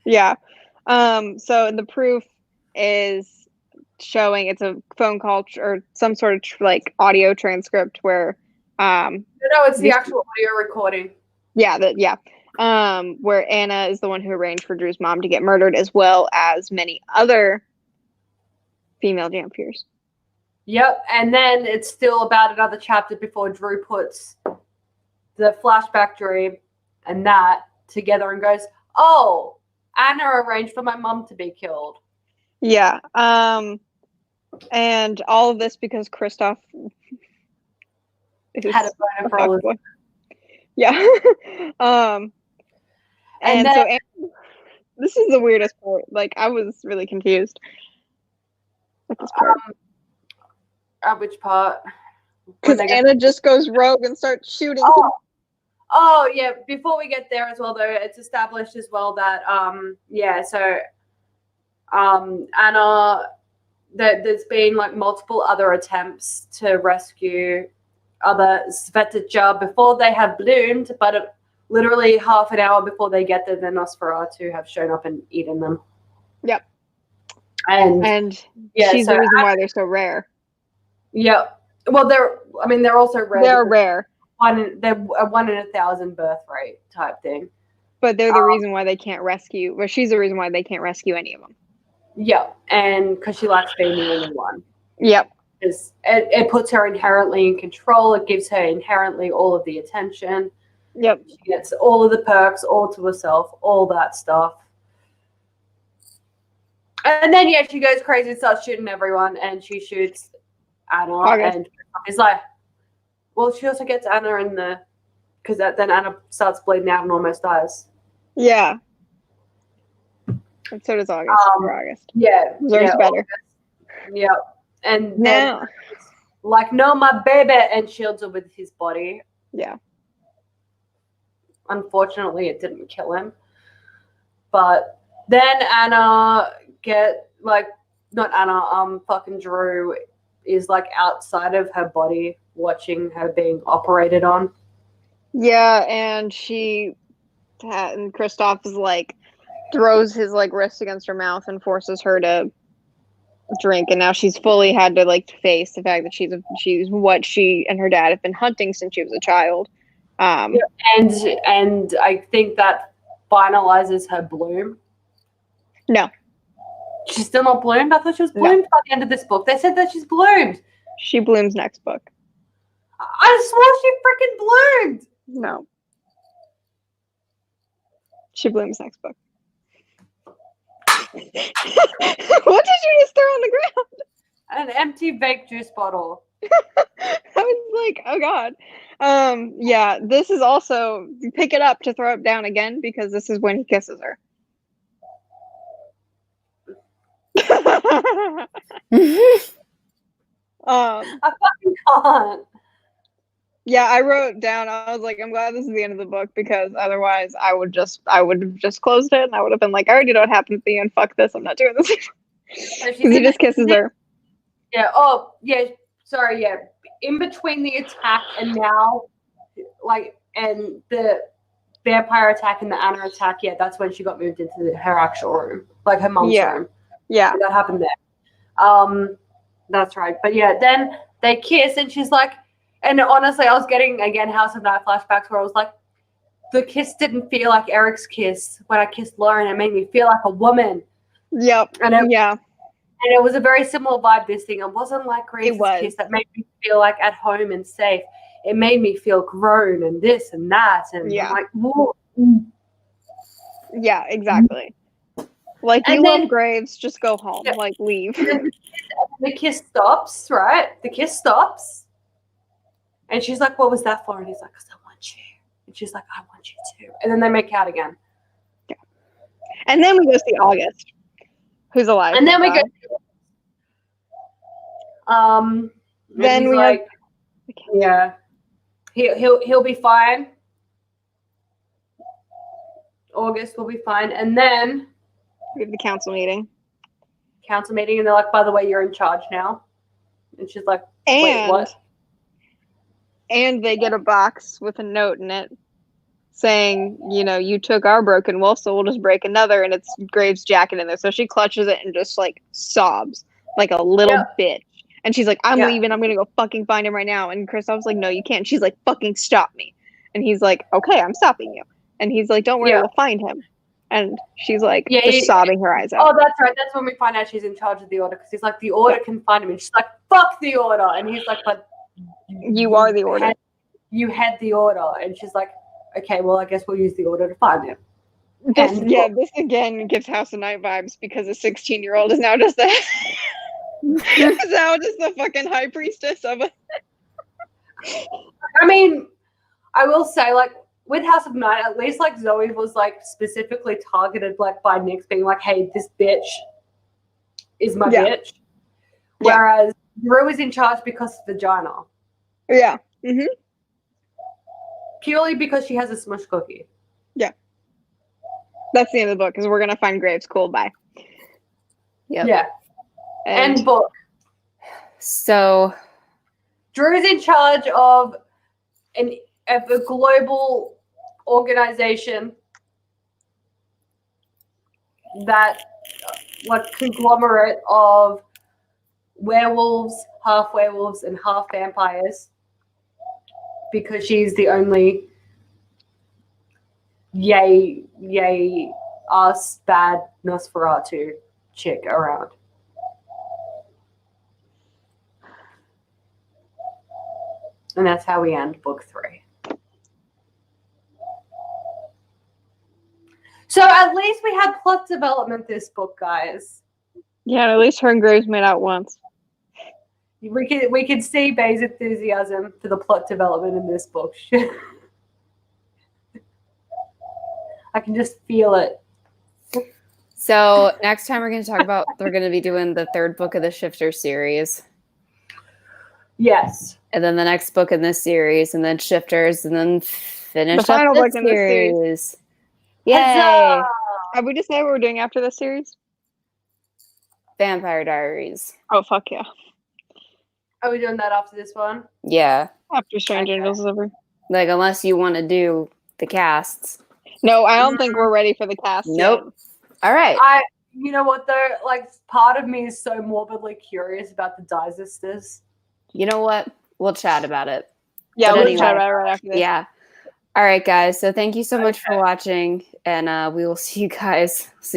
Yeah. So the proof is showing it's a phone call or some sort of like audio transcript where no, it's the actual audio recording. Where Anna is the one who arranged for Drew's mom to get murdered, as well as many other female vampires. Yep, and then it's still about another chapter before Drew puts the flashback dream and that together and goes, "Oh, Anna arranged for my mom to be killed." Yeah. And all of this because Kristoff had a boner for all of it. Yeah. And then, so Anna, this is the weirdest part. Like, I was really confused at this part. At which part? Because Anna just goes rogue and starts shooting. Oh, yeah. Before we get there as well, though, it's established as well that, Anna, there's been, like, multiple other attempts to rescue other Svetija before they have bloomed, but literally half an hour before they get there, the Nosferatu have shown up and eaten them. Yep. And she's the reason why they're so rare. Yeah. Well, they're also rare. They're rare. They're a 1 in 1,000 birth rate type thing. But they're the reason why they can't rescue. Well, she's the reason why they can't rescue any of them. Yeah, and because she likes being the only one. Yep. Because it puts her inherently in control. It gives her inherently all of the attention. Yep. She gets all of the perks, all to herself, all that stuff. And then, she goes crazy and starts shooting everyone, and she shoots Anna. August. And it's like, well, she also gets Anna in the, because then Anna starts bleeding out and almost dies. Yeah. And so does August. August. Yeah. Deserves better. August. Yeah. And then, like, no, my baby, and shields her with his body. Yeah. Unfortunately, it didn't kill him. But then Anna fucking Drew is, like, outside of her body watching her being operated on. Yeah, and Kristoff is, like, throws his, like, wrist against her mouth and forces her to drink, and now she's fully had to, like, face the fact that she's what she and her dad have been hunting since she was a child. And I think that finalizes her bloom. No. She's still not bloomed? I thought she was bloomed by the end of this book. They said that she's bloomed. She blooms next book. I swore she freaking bloomed. No. She blooms next book. What did you just throw on the ground? An empty vape juice bottle. I was like, oh god. This is also, pick it up to throw it down again because this is when he kisses her. I fucking can't. Yeah, I wrote down, I was like, I'm glad this is the end of the book because otherwise I would have just closed it and I would have been like, I already know what happens at the end. Fuck this. I'm not doing this anymore. He just kisses her. Yeah. Oh, yeah. Sorry. Yeah. In between the attack and now, like, and the vampire attack and the Anna attack, that's when she got moved into her actual room, like her mom's room. Yeah. That happened there. That's right. But then they kiss, and she's like, and honestly, I was getting, again, House of Night flashbacks where I was like, the kiss didn't feel like Eric's kiss when I kissed Lauren. It made me feel like a woman. Yep. And it, Yeah. and it was a very similar vibe, this thing. It wasn't like Grace's was. kiss that made me feel like at home and safe. It made me feel grown and this and that. And Yeah. I'm like, whoa. Yeah, exactly. Like, And you then- love Graves, just go home. Yeah. Like, leave. The kiss stops, right? The kiss stops. And she's like, what was that for? And he's like, because I want you. And she's like, I want you too. And then they make out again. And then we go see August, who's alive. And then we go. Then Then we we have- yeah, he'll be fine. August will be fine, and then We have the council meeting. council meeting, and they're like, by the way, you're in charge now. And she's like, wait, And what? and they get a box with a note in it saying, you know, you took our broken wolf, so we'll just break another. And it's Graves' jacket in there. So she clutches it and just like sobs like a little bitch. And she's like, I'm Yeah. leaving. I'm going to go fucking find him right now. And Kristoff's like, no, you can't. She's like, fucking stop me. And he's like, okay, I'm stopping you. And he's like, don't worry, Yeah. we'll find him. And she's like, Yeah, just sobbing her eyes out. Oh, that's right. That's when we find out she's in charge of the order, because he's like, the order can find him. And she's like, fuck the order. And he's like, but You are the order. You had the order. And she's like, okay, well, I guess we'll use the order to find him. This, And- yeah, this again gives House of Night vibes because a 16-year-old is now just the is now just the fucking high priestess of it. I mean, I will say, like, with House of Night, at least, like, Zoe was, like, specifically targeted, like, by Nyx being like, hey, this bitch is my Yeah. bitch. Whereas Rue is in charge because of vagina. Yeah. Mm-hmm. Purely because she has a smush cookie. That's the end of the book because we're gonna find Graves. Cool. Bye. Yep. Yeah. And book. So Drew's in charge of a global organization that, like, conglomerate of werewolves, half werewolves, and half vampires, because she's the only yay ass bad Nosferatu chick around. And that's how we end book 3. So at least we had plot development this book, guys. Yeah, at least her and Graves made out once. We could see Bay's enthusiasm for the plot development in this book. I can just feel it. So next time we're going to talk about, we're going to be doing the 3rd book of the Shifter series. Yes. And then the next book in this series, and then Shifters, and then finish The final up book this in this series. series. Yay! Huzzah! Have we decided what we're doing after this series? Vampire Diaries. Oh fuck yeah! Are we doing that after this one? Yeah. After Strange Okay. Angels is over. Like, unless you want to do the casts. No, I don't think we're ready for the cast. Nope. All right. You know what though? Like, part of me is so morbidly curious about the Dye Sisters. You know what? We'll chat about it. Yeah, But we'll anyway. chat about it right after this. Yeah. All right, guys. So thank you so much for Okay. watching, and we will see you guys.